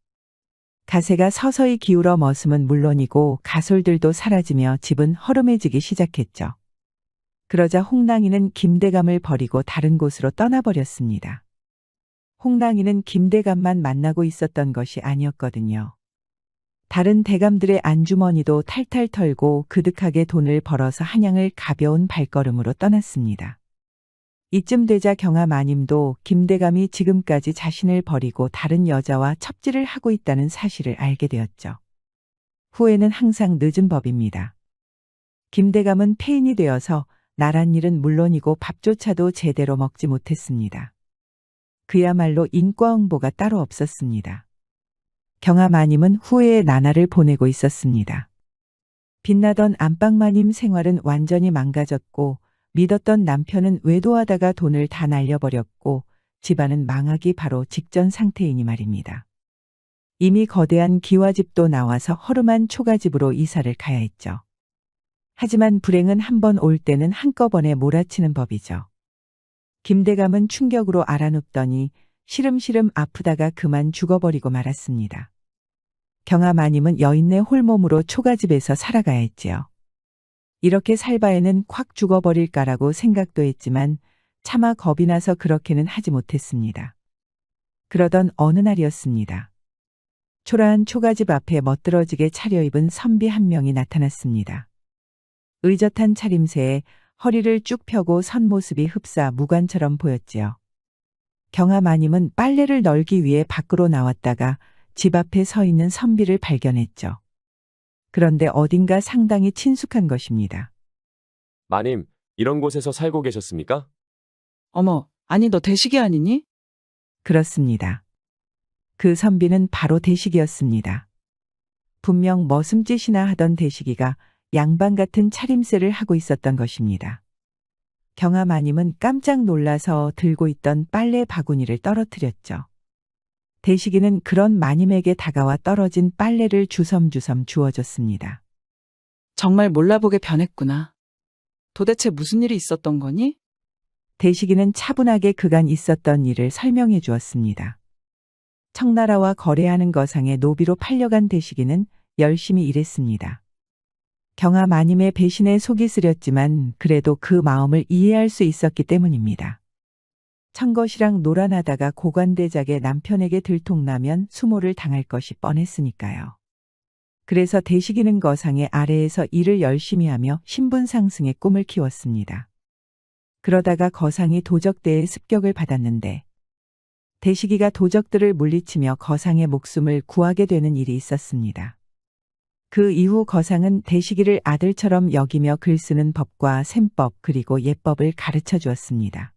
S1: 가세가 서서히 기울어 머슴은 물론이고 가솔들도 사라지며 집은 허름해지기 시작했죠. 그러자 홍랑이는 김대감을 버리고 다른 곳으로 떠나버렸습니다. 홍랑이는 김대감만 만나고 있었던 것이 아니었거든요. 다른 대감들의 안주머니도 탈탈 털고 그득하게 돈을 벌어서 한양을 가벼운 발걸음으로 떠났습니다. 이쯤 되자 경아 마님도 김대감이 지금까지 자신을 버리고 다른 여자와 첩질을 하고 있다는 사실을 알게 되었죠. 후회는 항상 늦은 법입니다. 김대감은 폐인이 되어서 나란 일은 물론이고 밥조차도 제대로 먹지 못했습니다. 그야말로 인과응보가 따로 없었습니다. 경아 마님은 후회의 나날을 보내고 있었습니다. 빛나던 안방마님 생활은 완전히 망가졌고 믿었던 남편은 외도하다가 돈을 다 날려버렸고 집안은 망하기 바로 직전 상태이니 말입니다. 이미 거대한 기와집도 나와서 허름한 초가집으로 이사를 가야 했죠. 하지만 불행은 한 번 올 때는 한꺼번에 몰아치는 법이죠. 김대감은 충격으로 알아눕더니 시름시름 아프다가 그만 죽어버리고 말았습니다. 경아 마님은 여인네 홀몸으로 초가집에서 살아가야 했지요. 이렇게 살 바에는 콱 죽어버릴까라고 생각도 했지만 차마 겁이 나서 그렇게는 하지 못했습니다. 그러던 어느 날이었습니다. 초라한 초가집 앞에 멋들어지게 차려입은 선비 한 명이 나타났습니다. 의젓한 차림새에 허리를 쭉 펴고 선 모습이 흡사 무관처럼 보였지요. 경아 마님은 빨래를 널기 위해 밖으로 나왔다가 집 앞에 서 있는 선비를 발견했죠. 그런데 어딘가 상당히 친숙한 것입니다.
S14: 마님, 이런 곳에서 살고 계셨습니까?
S12: 어머, 아니 너 대식이 아니니?
S1: 그렇습니다. 그 선비는 바로 대식이었습니다. 분명 머슴짓이나 하던 대식이가 양반 같은 차림새를 하고 있었던 것입니다. 경아 마님은 깜짝 놀라서 들고 있던 빨래 바구니를 떨어뜨렸죠. 대식이는 그런 마님에게 다가와 떨어진 빨래를 주섬주섬 주워줬습니다.
S12: 정말 몰라보게 변했구나. 도대체 무슨 일이 있었던 거니?
S1: 대식이는 차분하게 그간 있었던 일을 설명해 주었습니다. 청나라와 거래하는 거상에 노비로 팔려간 대식이는 열심히 일했습니다. 경하 마님의 배신에 속이 쓰렸지만 그래도 그 마음을 이해할 수 있었기 때문입니다. 청것이랑 노란하다가 고관대작의 남편에게 들통나면 수모를 당할 것이 뻔했으니까요. 그래서 대식이는 거상의 아래에서 일을 열심히 하며 신분 상승의 꿈을 키웠습니다. 그러다가 거상이 도적대의 습격을 받았는데 대식이가 도적들을 물리치며 거상의 목숨을 구하게 되는 일이 있었습니다. 그 이후 거상은 대식이를 아들처럼 여기며 글 쓰는 법과 셈법 그리고 예법을 가르쳐 주었습니다.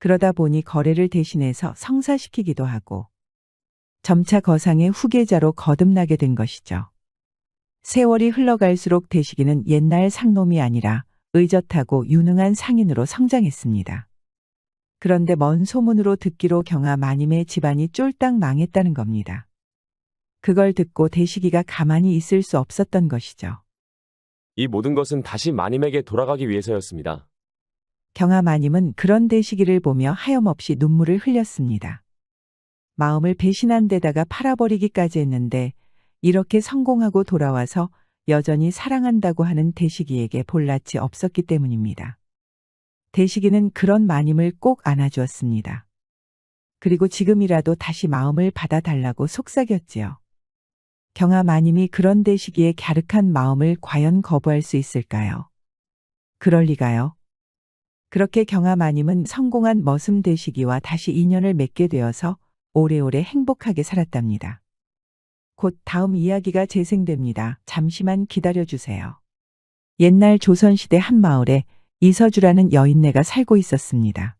S1: 그러다 보니 거래를 대신해서 성사시키기도 하고 점차 거상의 후계자로 거듭나게 된 것이죠. 세월이 흘러갈수록 대식이는 옛날 상놈이 아니라 의젓하고 유능한 상인으로 성장했습니다. 그런데 먼 소문으로 듣기로 경하 마님의 집안이 쫄딱 망했다는 겁니다. 그걸 듣고 대식이가 가만히 있을 수 없었던 것이죠.
S14: 이 모든 것은 다시 마님에게 돌아가기 위해서였습니다.
S1: 경하 마님은 그런 대식이를 보며 하염없이 눈물을 흘렸습니다. 마음을 배신한 데다가 팔아버리기까지 했는데 이렇게 성공하고 돌아와서 여전히 사랑한다고 하는 대식이에게 볼낯이 없었기 때문입니다. 대식이는 그런 마님을 꼭 안아주었습니다. 그리고 지금이라도 다시 마음을 받아달라고 속삭였지요. 경하 마님이 그런 대식이의 갸륵한 마음을 과연 거부할 수 있을까요? 그럴 리가요. 그렇게 경하 마님은 성공한 머슴 대식이와 다시 인연을 맺게 되어서 오래오래 행복하게 살았답니다. 곧 다음 이야기가 재생됩니다. 잠시만 기다려주세요. 옛날 조선시대 한 마을에 이서주라는 여인네가 살고 있었습니다.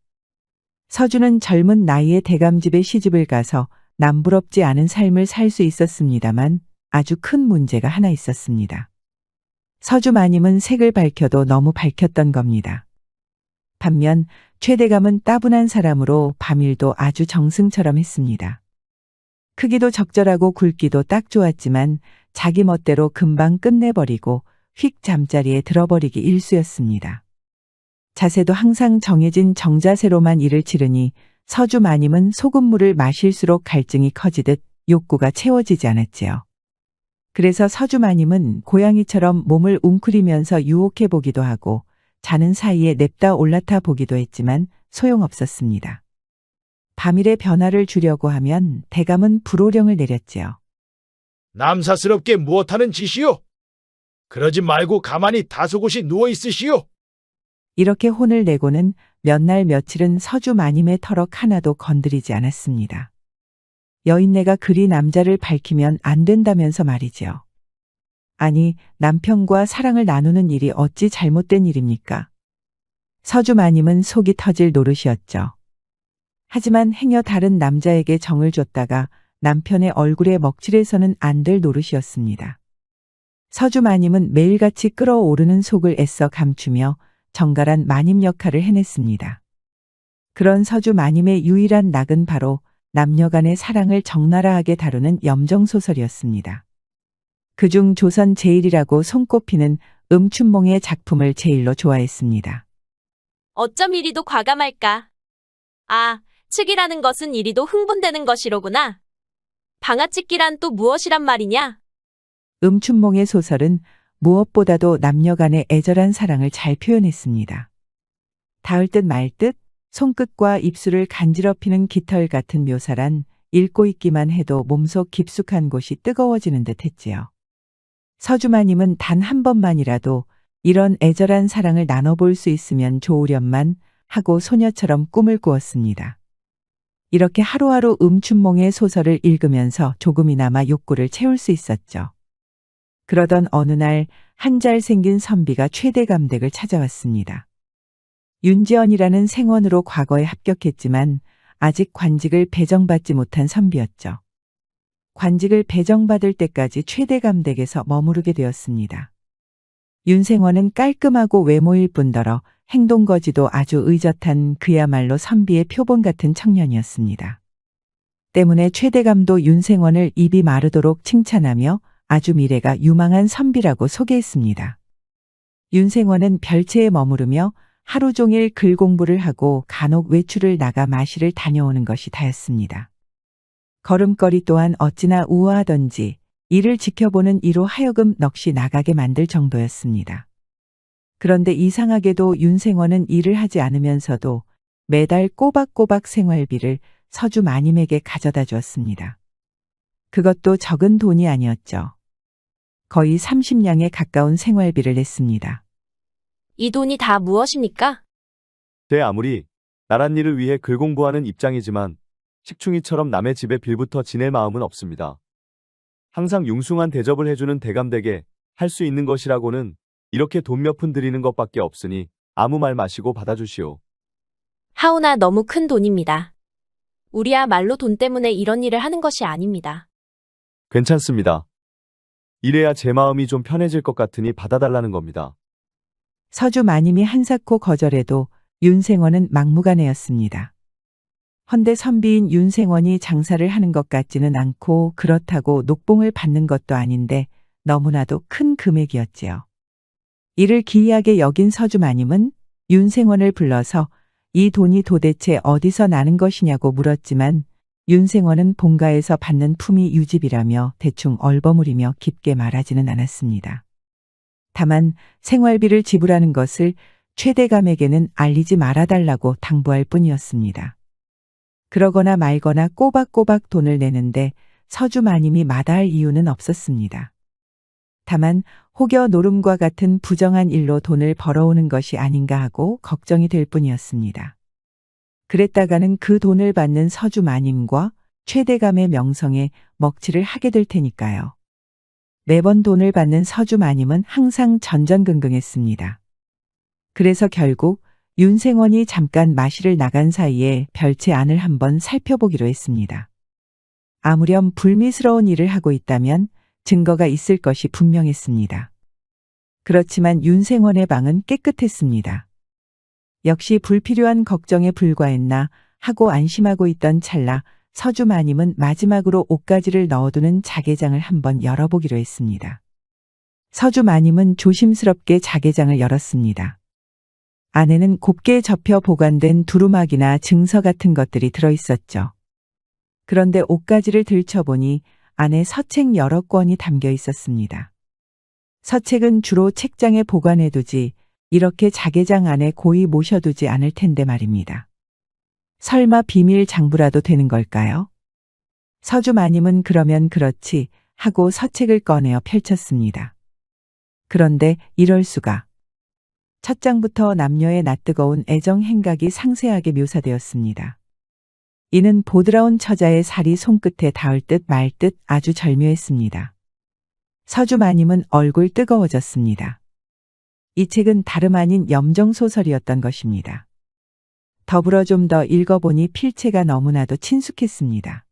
S1: 서주는 젊은 나이에 대감집에 시집을 가서 남부럽지 않은 삶을 살 수 있었습니다만 아주 큰 문제가 하나 있었습니다. 서주 마님은 색을 밝혀도 너무 밝혔던 겁니다. 반면 최대감은 따분한 사람으로 밤일도 아주 정승처럼 했습니다. 크기도 적절하고 굵기도 딱 좋았지만 자기 멋대로 금방 끝내버리고 휙 잠자리에 들어버리기 일쑤였습니다. 자세도 항상 정해진 정자세로만 일을 치르니 서주 마님은 소금물을 마실수록 갈증이 커지듯 욕구가 채워지지 않았지요. 그래서 서주 마님은 고양이처럼 몸을 웅크리면서 유혹해 보기도 하고 자는 사이에 냅다 올라타 보기도 했지만 소용없었습니다. 밤일의 변화를 주려고 하면 대감은 불호령을 내렸지요.
S3: 남사스럽게 무엇하는 짓이요? 그러지 말고 가만히 다소곳이 누워 있으시오.
S1: 이렇게 혼을 내고는 몇 날 며칠은 서주 마님의 터럭 하나도 건드리지 않았습니다. 여인네가 그리 남자를 밝히면 안 된다면서 말이지요. 아니, 남편과 사랑을 나누는 일이 어찌 잘못된 일입니까? 서주 마님은 속이 터질 노릇이었죠. 하지만 행여 다른 남자에게 정을 줬다가 남편의 얼굴에 먹칠해서는 안 될 노릇이었습니다. 서주 마님은 매일같이 끓어오르는 속을 애써 감추며 정갈한 마님 역할을 해냈습니다. 그런 서주 마님의 유일한 낙은 바로 남녀간의 사랑을 적나라하게 다루는 염정소설이었습니다. 그중 조선 제일이라고 손꼽히는 음춘몽의 작품을 제일로 좋아했습니다.
S15: 어쩜 이리도 과감할까? 아, 측이라는 것은 이리도 흥분되는 것이로구나. 방아찍기란 또 무엇이란 말이냐?
S1: 음춘몽의 소설은 무엇보다도 남녀간의 애절한 사랑을 잘 표현했습니다. 닿을 듯 말 듯 손끝과 입술을 간지럽히는 깃털 같은 묘사란 읽고 있기만 해도 몸속 깊숙한 곳이 뜨거워지는 듯 했지요. 서주마님은 단 한 번만이라도 이런 애절한 사랑을 나눠볼 수 있으면 좋으련만 하고 소녀처럼 꿈을 꾸었습니다. 이렇게 하루하루 음춘몽의 소설을 읽으면서 조금이나마 욕구를 채울 수 있었죠. 그러던 어느 날 한 잘생긴 선비가 최대감 댁을 찾아왔습니다. 윤지연이라는 생원으로 과거에 합격했지만 아직 관직을 배정받지 못한 선비였죠. 관직을 배정받을 때까지 최대감 댁에서 머무르게 되었습니다. 윤생원은 깔끔하고 외모일 뿐더러 행동거지도 아주 의젓한 그야말로 선비의 표본 같은 청년이었습니다. 때문에 최대감도 윤생원을 입이 마르도록 칭찬하며 아주 미래가 유망한 선비라고 소개했습니다. 윤생원은 별채에 머무르며 하루 종일 글 공부를 하고 간혹 외출을 나가 마실을 다녀오는 것이 다였습니다. 걸음걸이 또한 어찌나 우아하던지 이를 지켜보는 이로 하여금 넋이 나가게 만들 정도였습니다. 그런데 이상하게도 윤생원은 일을 하지 않으면서도 매달 꼬박꼬박 생활비를 서주 마님에게 가져다 주었습니다. 그것도 적은 돈이 아니었죠. 거의 30냥에 가까운 생활비를 냈습니다.
S15: 이 돈이 다 무엇입니까?
S2: 제 아무리 나란 일을 위해 글 공부하는 입장이지만 식충이처럼 남의 집에 빌부터 지낼 마음은 없습니다. 항상 융숭한 대접을 해주는 대감댁에 할 수 있는 것이라고는 이렇게 돈 몇 푼 드리는 것밖에 없으니 아무 말 마시고 받아주시오.
S15: 하오나 너무 큰 돈입니다. 우리야말로 돈 때문에 이런 일을 하는 것이 아닙니다.
S2: 괜찮습니다. 이래야 제 마음이 좀 편해질 것 같으니 받아달라는 겁니다.
S1: 서주 마님이 한사코 거절해도 윤생원은 막무가내였습니다. 헌데 선비인 윤생원이 장사를 하는 것 같지는 않고 그렇다고 녹봉을 받는 것도 아닌데 너무나도 큰 금액이었지요. 이를 기이하게 여긴 서주 마님은 윤생원을 불러서 이 돈이 도대체 어디서 나는 것이냐고 물었지만 윤생원은 본가에서 받는 품이 유집이라며 대충 얼버무리며 깊게 말하지는 않았습니다. 다만 생활비를 지불하는 것을 최대감에게는 알리지 말아달라고 당부할 뿐이었습니다. 그러거나 말거나 꼬박꼬박 돈을 내는데 서주 마님이 마다할 이유는 없었습니다. 다만 혹여 노름과 같은 부정한 일로 돈을 벌어오는 것이 아닌가 하고 걱정이 될 뿐이었습니다. 그랬다가는 그 돈을 받는 서주 마님과 최대감의 명성에 먹칠을 하게 될 테니까요. 매번 돈을 받는 서주 마님은 항상 전전긍긍했습니다. 그래서 결국 윤생원이 잠깐 마실을 나간 사이에 별채 안을 한번 살펴보기로 했습니다. 아무렴 불미스러운 일을 하고 있다면 증거가 있을 것이 분명했습니다. 그렇지만 윤생원의 방은 깨끗했습니다. 역시 불필요한 걱정에 불과했나 하고 안심하고 있던 찰나 서주 마님은 마지막으로 옷가지를 넣어두는 자개장을 한번 열어보기로 했습니다. 서주 마님은 조심스럽게 자개장을 열었습니다. 안에는 곱게 접혀 보관된 두루마기나 증서 같은 것들이 들어있었죠. 그런데 옷가지를 들춰보니 안에 서책 여러 권이 담겨 있었습니다. 서책은 주로 책장에 보관해두지 이렇게 자개장 안에 고이 모셔두지 않을 텐데 말입니다. 설마 비밀 장부라도 되는 걸까요? 서주 마님은 그러면 그렇지 하고 서책을 꺼내어 펼쳤습니다. 그런데 이럴 수가. 첫 장부터 남녀의 낯뜨거운 애정 행각이 상세하게 묘사되었습니다. 이는 보드라운 처자의 살이 손끝에 닿을 듯 말 듯 아주 절묘했습니다. 서주 마님은 얼굴 뜨거워졌습니다. 이 책은 다름 아닌 염정소설이었던 것입니다. 더불어 좀 더 읽어보니 필체가 너무나도 친숙했습니다.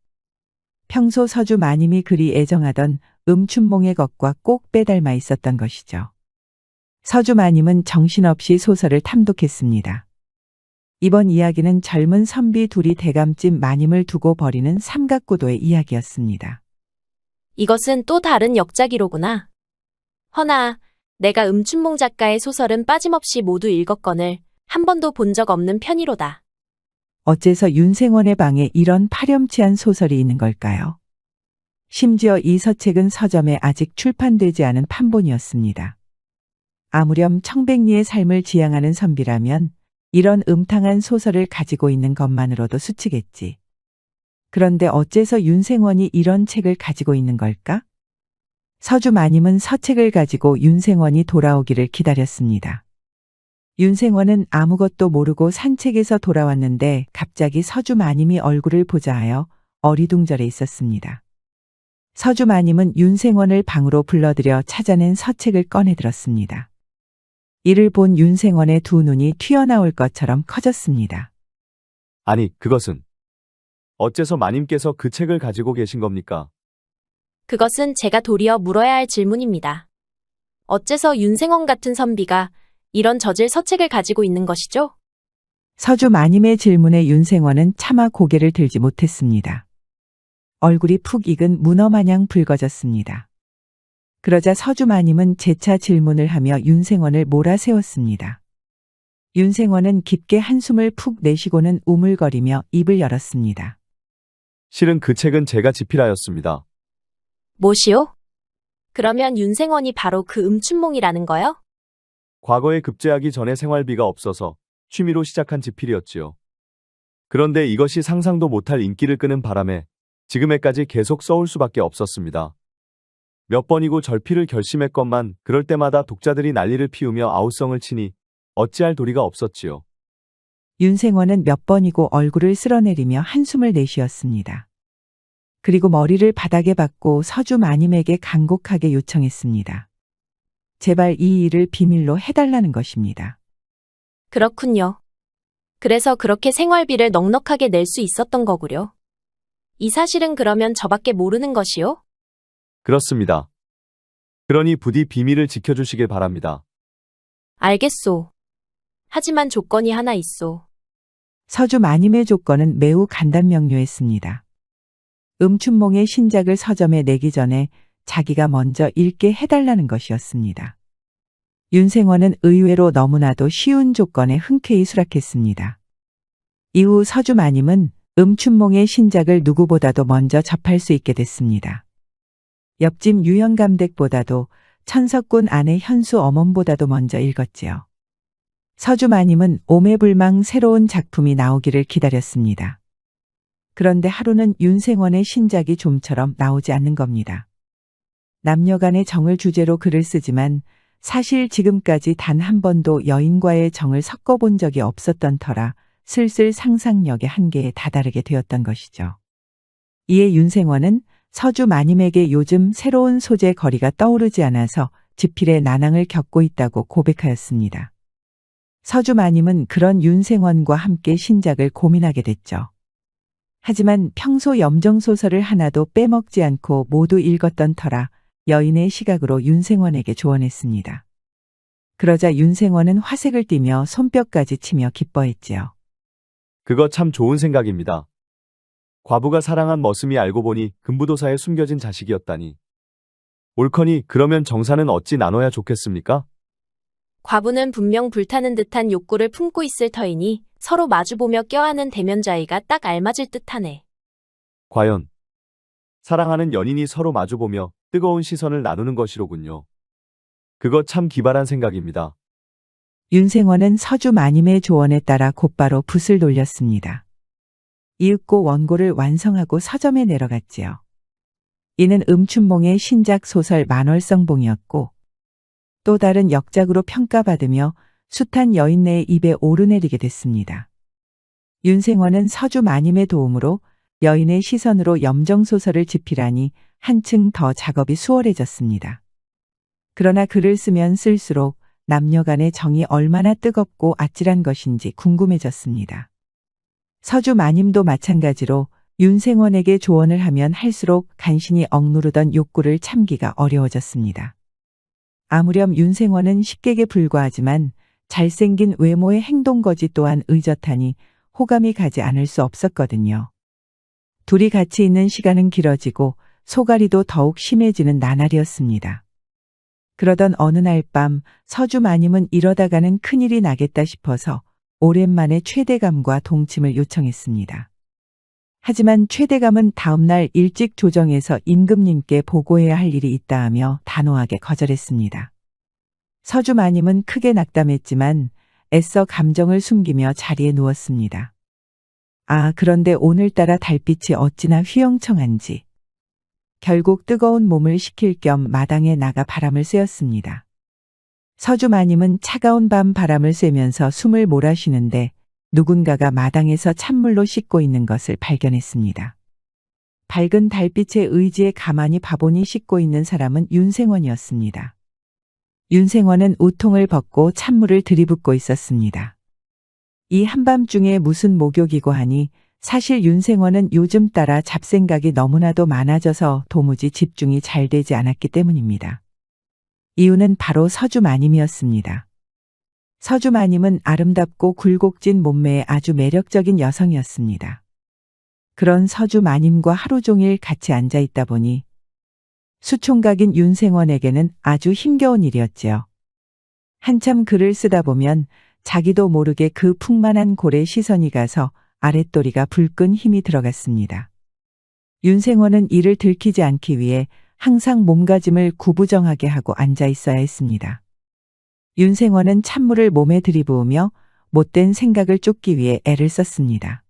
S1: 평소 서주 마님이 그리 애정하던 음춘몽의 것과 꼭 빼닮아 있었던 것이죠. 서주 마님은 정신없이 소설을 탐독했습니다. 이번 이야기는 젊은 선비 둘이 대감집 마님을 두고 벌이는 삼각구도의 이야기였습니다.
S15: 이것은 또 다른 역작이로구나. 허나 내가 음춘몽 작가의 소설은 빠짐없이 모두 읽었거늘 한 번도 본 적 없는 편이로다.
S1: 어째서 윤생원의 방에 이런 파렴치한 소설이 있는 걸까요? 심지어 이 서책은 서점에 아직 출판되지 않은 판본이었습니다. 아무렴 청백리의 삶을 지향하는 선비라면 이런 음탕한 소설을 가지고 있는 것만으로도 수치겠지. 그런데 어째서 윤생원이 이런 책을 가지고 있는 걸까? 서주 마님은 서책을 가지고 윤생원이 돌아오기를 기다렸습니다. 윤생원은 아무것도 모르고 산책에서 돌아왔는데 갑자기 서주 마님이 얼굴을 보자 하여 어리둥절해 있었습니다. 서주 마님은 윤생원을 방으로 불러들여 찾아낸 서책을 꺼내들었습니다. 이를 본 윤생원의 두 눈이 튀어나올 것처럼 커졌습니다.
S2: 아니, 그것은 어째서 마님께서 그 책을 가지고 계신 겁니까?
S15: 그것은 제가 도리어 물어야 할 질문입니다. 어째서 윤생원 같은 선비가 이런 저질 서책을 가지고 있는 것이죠?
S1: 서주 마님의 질문에 윤생원은 차마 고개를 들지 못했습니다. 얼굴이 푹 익은 문어 마냥 붉어졌습니다. 그러자 서주마님은 재차 질문을 하며 윤생원을 몰아세웠습니다. 윤생원은 깊게 한숨을 푹 내쉬고는 우물거리며 입을 열었습니다.
S2: 실은 그 책은 제가 집필하였습니다.
S15: 뭐시오? 그러면 윤생원이 바로 그 음춘몽이라는 거요?
S2: 과거에 급제하기 전에 생활비가 없어서 취미로 시작한 집필이었지요. 그런데 이것이 상상도 못할 인기를 끄는 바람에 지금에까지 계속 써올 수밖에 없었습니다. 몇 번이고 절필을 결심했건만 그럴 때마다 독자들이 난리를 피우며 아우성을 치니 어찌할 도리가 없었지요.
S1: 윤생원은 몇 번이고 얼굴을 쓸어내리며 한숨을 내쉬었습니다. 그리고 머리를 바닥에 박고 서주마님에게 간곡하게 요청했습니다. 제발 이 일을 비밀로 해달라는 것입니다.
S15: 그렇군요. 그래서 그렇게 생활비를 넉넉하게 낼 수 있었던 거구려. 이 사실은 그러면 저밖에 모르는 것이요?
S2: 그렇습니다. 그러니 부디 비밀을 지켜주시길 바랍니다.
S15: 알겠소. 하지만 조건이 하나 있소.
S1: 서주마님의 조건은 매우 간단명료했습니다. 음춘몽의 신작을 서점에 내기 전에 자기가 먼저 읽게 해달라는 것이었습니다. 윤생원은 의외로 너무나도 쉬운 조건에 흔쾌히 수락했습니다. 이후 서주마님은 음춘몽의 신작을 누구보다도 먼저 접할 수 있게 됐습니다. 옆집 유영감댁보다도 천석군 아내 현수 어멈보다도 먼저 읽었지요. 서주마님은 오매불망 새로운 작품이 나오기를 기다렸습니다. 그런데 하루는 윤생원의 신작이 좀처럼 나오지 않는 겁니다. 남녀간의 정을 주제로 글을 쓰지만 사실 지금까지 단 한 번도 여인과의 정을 섞어본 적이 없었던 터라 슬슬 상상력의 한계에 다다르게 되었던 것이죠. 이에 윤생원은 서주마님에게 요즘 새로운 소재 거리가 떠오르지 않아서 집필에 난항을 겪고 있다고 고백하였습니다. 서주마님은 그런 윤생원과 함께 신작을 고민하게 됐죠. 하지만 평소 염정소설을 하나도 빼먹지 않고 모두 읽었던 터라 여인의 시각으로 윤생원에게 조언했습니다. 그러자 윤생원은 화색을 띠며 손뼉까지 치며 기뻐했지요.
S2: 그거 참 좋은 생각입니다. 과부가 사랑한 머슴이 알고 보니 금부도사에 숨겨진 자식이었다니. 옳거니 그러면 정사는 어찌 나눠야 좋겠습니까?
S15: 과부는 분명 불타는 듯한 욕구를 품고 있을 터이니 서로 마주보며 껴안은 대면자이가 딱 알맞을 듯하네.
S2: 과연 사랑하는 연인이 서로 마주보며 뜨거운 시선을 나누는 것이로군요. 그거 참 기발한 생각입니다.
S1: 윤생원은 서주마님의 조언에 따라 곧바로 붓을 돌렸습니다. 이윽고 원고를 완성하고 서점에 내려갔지요. 이는 음춘몽의 신작 소설 만월성봉이었고 또 다른 역작으로 평가받으며 숱한 여인네의 입에 오르내리게 됐습니다. 윤생원은 서주마님의 도움으로 여인의 시선으로 염정소설을 집필하니 한층 더 작업이 수월해졌습니다. 그러나 글을 쓰면 쓸수록 남녀 간의 정이 얼마나 뜨겁고 아찔한 것인지 궁금해졌습니다. 서주마님도 마찬가지로 윤생원에게 조언을 하면 할수록 간신히 억누르던 욕구를 참기가 어려워졌습니다. 아무렴 윤생원은 식객에 불과하지만 잘생긴 외모의 행동거지 또한 의젓하니 호감이 가지 않을 수 없었거든요. 둘이 같이 있는 시간은 길어지고 소갈이도 더욱 심해지는 나날이었습니다. 그러던 어느 날 밤 서주마님은 이러다가는 큰일이 나겠다 싶어서 오랜만에 최대감과 동침을 요청했습니다. 하지만 최대감은 다음날 일찍 조정해서 임금님께 보고해야 할 일이 있다 하며 단호하게 거절했습니다. 서주마님은 크게 낙담했지만 애써 감정을 숨기며 자리에 누웠습니다. 아, 그런데 오늘따라 달빛이 어찌나 휘영청한지. 결국 뜨거운 몸을 식힐 겸 마당에 나가 바람을 쐬었습니다. 서주마님은 차가운 밤 바람을 쐬면서 숨을 몰아쉬는데 누군가가 마당에서 찬물로 씻고 있는 것을 발견했습니다. 밝은 달빛의 의지에 가만히 바보니 씻고 있는 사람은 윤생원이었습니다. 윤생원은 우통을 벗고 찬물을 들이붓고 있었습니다. 이 한밤중에 무슨 목욕이고 하니 사실 윤생원은 요즘 따라 잡생각이 너무나도 많아져서 도무지 집중이 잘 되지 않았기 때문입니다. 이유는 바로 서주마님이었습니다. 서주마님은 아름답고 굴곡진 몸매의 아주 매력적인 여성이었습니다. 그런 서주 마님과 하루 종일 같이 앉아 있다 보니 수총각인 윤생원에게는 아주 힘겨운 일이었지요. 한참 글을 쓰다 보면 자기도 모르게 그 풍만한 골에 시선이 가서 아랫도리가 불끈 힘이 들어갔습니다. 윤생원은 이를 들키지 않기 위해 항상 몸가짐을 구부정하게 하고 앉아 있어야 했습니다. 윤생원은 찬물을 몸에 들이부으며 못된 생각을 쫓기 위해 애를 썼습니다.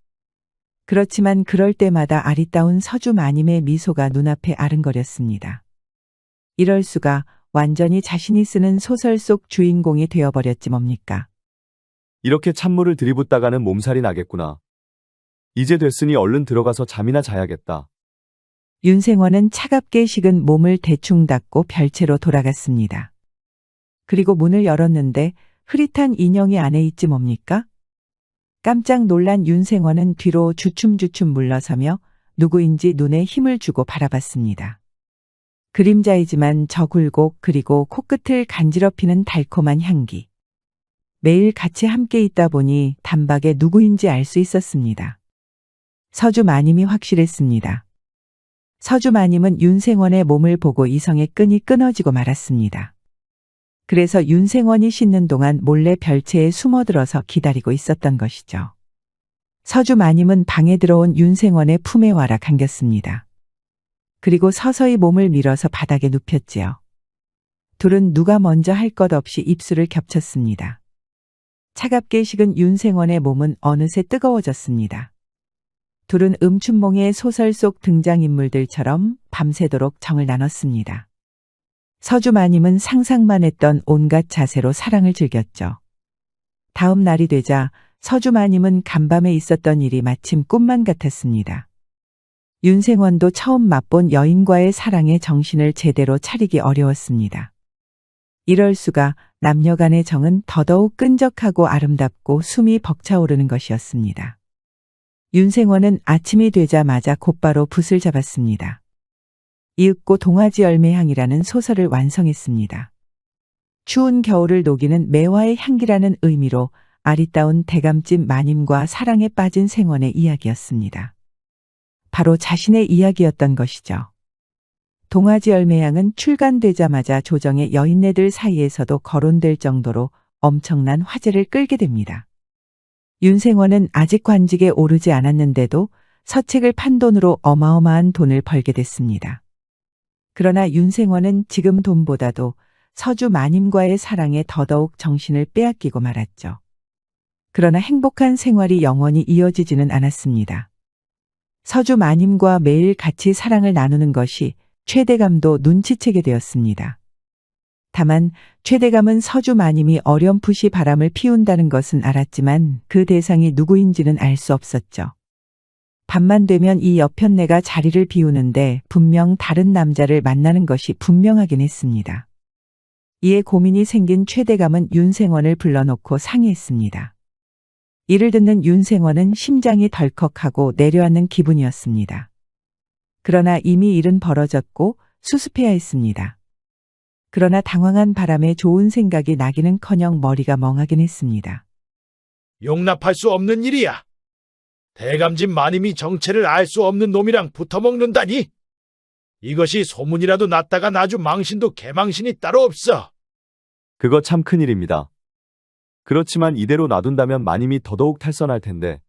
S1: 그렇지만 그럴 때마다 아리따운 서주 마님의 미소가 눈앞에 아른거렸습니다. 이럴 수가, 완전히 자신이 쓰는 소설 속 주인공이 되어버렸지 뭡니까?
S2: 이렇게 찬물을 들이붓다가는 몸살이 나겠구나. 이제 됐으니 얼른 들어가서 잠이나 자야겠다.
S1: 윤생원은 차갑게 식은 몸을 대충 닦고 별채로 돌아갔습니다. 그리고 문을 열었는데 흐릿한 인형이 안에 있지 뭡니까? 깜짝 놀란 윤생원은 뒤로 주춤주춤 물러서며 누구인지 눈에 힘을 주고 바라봤습니다. 그림자이지만 저 굴곡 그리고 코끝을 간지럽히는 달콤한 향기. 매일 같이 함께 있다 보니 단박에 누구인지 알 수 있었습니다. 서주 마님이 확실했습니다. 서주 마님은 윤생원의 몸을 보고 이성의 끈이 끊어지고 말았습니다. 그래서 윤생원이 씻는 동안 몰래 별채에 숨어들어서 기다리고 있었던 것이죠. 서주 마님은 방에 들어온 윤생원의 품에 와라 감겼습니다. 그리고 서서히 몸을 밀어서 바닥에 눕혔지요. 둘은 누가 먼저 할 것 없이 입술을 겹쳤습니다. 차갑게 식은 윤생원의 몸은 어느새 뜨거워졌습니다. 둘은 음춘몽의 소설 속 등장인물들처럼 밤새도록 정을 나눴습니다. 서주 마님은 상상만 했던 온갖 자세로 사랑을 즐겼죠. 다음 날이 되자 서주 마님은 간밤에 있었던 일이 마침 꿈만 같았습니다. 윤생원도 처음 맛본 여인과의 사랑에 정신을 제대로 차리기 어려웠습니다. 이럴 수가, 남녀 간의 정은 더더욱 끈적하고 아름답고 숨이 벅차오르는 것이었습니다. 윤생원은 아침이 되자마자 곧바로 붓을 잡았습니다. 이윽고 동아지 열매향이라는 소설을 완성했습니다. 추운 겨울을 녹이는 매화의 향기라는 의미로 아리따운 대감집 마님과 사랑에 빠진 생원의 이야기였습니다. 바로 자신의 이야기였던 것이죠. 동아지 열매향은 출간되자마자 조정의 여인네들 사이에서도 거론될 정도로 엄청난 화제를 끌게 됩니다. 윤생원은 아직 관직에 오르지 않았는데도 서책을 판 돈으로 어마어마한 돈을 벌게 됐습니다. 그러나 윤생원은 지금 돈보다도 서주 마님과의 사랑에 더더욱 정신을 빼앗기고 말았죠. 그러나 행복한 생활이 영원히 이어지지는 않았습니다. 서주 마님과 매일 같이 사랑을 나누는 것이 최대감도 눈치채게 되었습니다. 다만 최대감은 서주 마님이 어렴풋이 바람을 피운다는 것은 알았지만 그 대상이 누구인지는 알 수 없었죠. 밤만 되면 이 여편네가 자리를 비우는데 분명 다른 남자를 만나는 것이 분명하긴 했습니다. 이에 고민이 생긴 최대감은 윤생원을 불러놓고 상의했습니다. 이를 듣는 윤생원은 심장이 덜컥하고 내려앉는 기분이었습니다. 그러나 이미 일은 벌어졌고 수습해야 했습니다. 그러나 당황한 바람에 좋은 생각이 나기는커녕 머리가 멍하긴 했습니다.
S3: 용납할 수 없는 일이야. 대감집 마님이 정체를 알 수 없는 놈이랑 붙어먹는다니. 이것이 소문이라도 났다간 아주 망신도 개망신이 따로 없어.
S2: 그거 참 큰일입니다. 그렇지만 이대로 놔둔다면 마님이 더더욱 탈선할 텐데.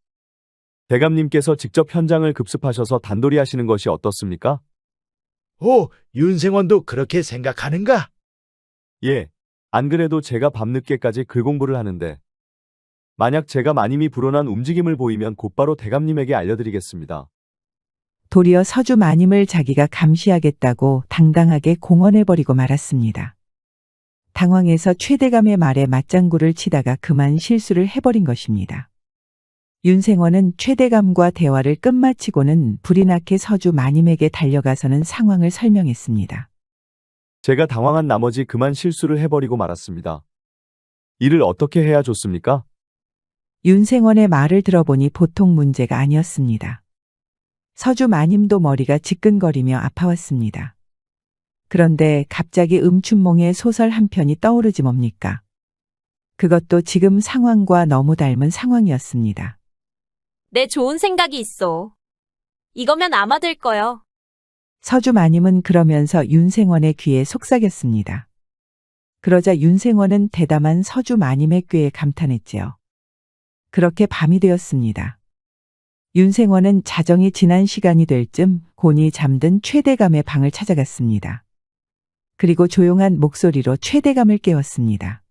S2: 대감님께서 직접 현장을 급습하셔서 단돌이 하시는 것이 어떻습니까?
S3: 오, 윤생원도 그렇게 생각하는가?
S2: 예, 안 그래도 제가 밤늦게까지 글 공부를 하는데 만약 제가 마님이 불어난 움직임을 보이면 곧바로 대감님에게 알려드리겠습니다.
S1: 도리어 서주 마님을 자기가 감시하겠다고 당당하게 공언해버리고 말았습니다. 당황해서 최대감의 말에 맞장구를 치다가 그만 실수를 해버린 것입니다. 윤생원은 최대감과 대화를 끝마치고는 불이 나게 서주 마님에게 달려가서는 상황을 설명했습니다.
S2: 제가 당황한 나머지 그만 실수를 해버리고 말았습니다. 이를 어떻게 해야 좋습니까?
S1: 윤생원의 말을 들어보니 보통 문제가 아니었습니다. 서주 마님도 머리가 지끈거리며 아파왔습니다. 그런데 갑자기 음춘몽의 소설 한 편이 떠오르지 뭡니까? 그것도 지금 상황과 너무 닮은 상황이었습니다.
S15: 내 좋은 생각이 있어. 이거면 아마 될 거요.
S1: 서주 마님은 그러면서 윤생원의 귀에 속삭였습니다. 그러자 윤생원은 대담한 서주 마님의 꾀에 감탄했지요. 그렇게 밤이 되었습니다. 윤생원은 자정이 지난 시간이 될 쯤 곤히 잠든 최대감의 방을 찾아갔습니다. 그리고 조용한 목소리로 최대감을 깨웠습니다.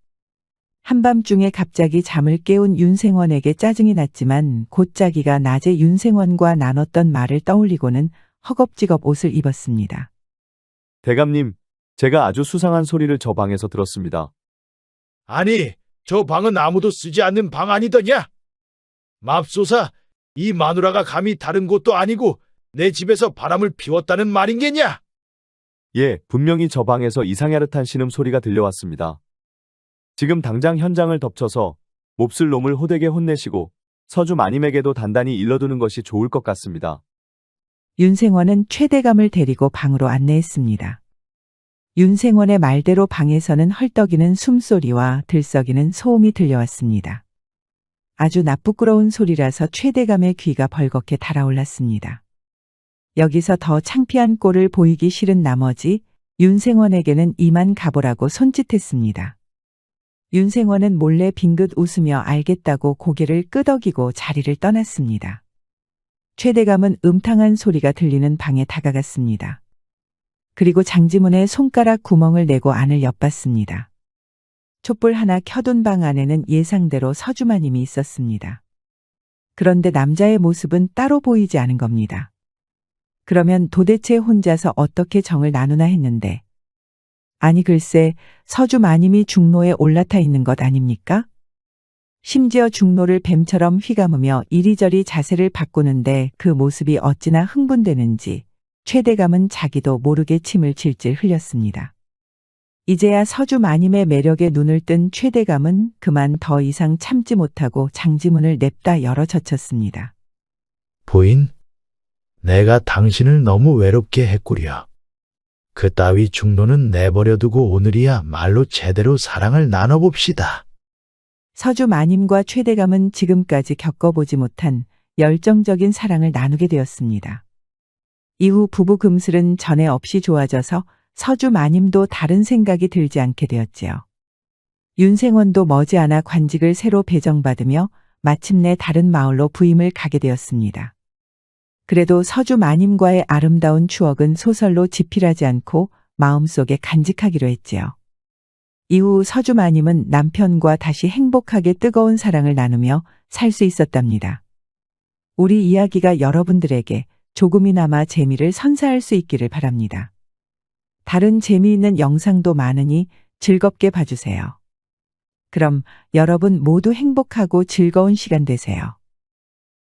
S1: 한밤중에 갑자기 잠을 깨운 윤생원에게 짜증이 났지만 곧 자기가 낮에 윤생원과 나눴던 말을 떠올리고는 허겁지겁 옷을 입었습니다.
S2: 대감님, 제가 아주 수상한 소리를 저 방에서 들었습니다.
S3: 아니, 저 방은 아무도 쓰지 않는 방 아니더냐? 맙소사, 이 마누라가 감히 다른 곳도 아니고 내 집에서 바람을 피웠다는 말인겠냐?
S2: 예, 분명히 저 방에서 이상야릇한 신음소리가 들려왔습니다. 지금 당장 현장을 덮쳐서 몹쓸 놈을 호되게 혼내시고 서주 마님에게도 단단히 일러두는 것이 좋을 것 같습니다.
S1: 윤생원은 최대감을 데리고 방으로 안내했습니다. 윤생원의 말대로 방에서는 헐떡이는 숨소리와 들썩이는 소음이 들려왔습니다. 아주 나쁘끄러운 소리라서 최대감의 귀가 벌겋게 달아올랐습니다. 여기서 더 창피한 꼴을 보이기 싫은 나머지 윤생원에게는 이만 가보라고 손짓했습니다. 윤생원은 몰래 빙긋 웃으며 알겠다고 고개를 끄덕이고 자리를 떠났습니다. 최대감은 음탕한 소리가 들리는 방에 다가갔습니다. 그리고 장지문에 손가락 구멍을 내고 안을 엿봤습니다. 촛불 하나 켜둔 방 안에는 예상대로 서주마님이 있었습니다. 그런데 남자의 모습은 따로 보이지 않은 겁니다. 그러면 도대체 혼자서 어떻게 정을 나누나 했는데, 아니 글쎄 서주마님이 중로에 올라타 있는 것 아닙니까? 심지어 중로를 뱀처럼 휘감으며 이리저리 자세를 바꾸는데 그 모습이 어찌나 흥분되는지 최대감은 자기도 모르게 침을 질질 흘렸습니다. 이제야 서주마님의 매력에 눈을 뜬 최대감은 그만 더 이상 참지 못하고 장지문을 냅다 열어 젖혔습니다.
S3: 부인, 내가 당신을 너무 외롭게 했구려. 그따위 중로는 내버려두고 오늘이야 말로 제대로 사랑을 나눠봅시다.
S1: 서주마님과 최대감은 지금까지 겪어보지 못한 열정적인 사랑을 나누게 되었습니다. 이후 부부 금슬은 전에 없이 좋아져서 서주마님도 다른 생각이 들지 않게 되었지요. 윤생원도 머지않아 관직을 새로 배정받으며 마침내 다른 마을로 부임을 가게 되었습니다. 그래도 서주마님과의 아름다운 추억은 소설로 지필하지 않고 마음속에 간직하기로 했지요. 이후 서주마님은 남편과 다시 행복하게 뜨거운 사랑을 나누며 살 수 있었답니다. 우리 이야기가 여러분들에게 조금이나마 재미를 선사할 수 있기를 바랍니다. 다른 재미있는 영상도 많으니 즐겁게 봐주세요. 그럼 여러분 모두 행복하고 즐거운 시간 되세요.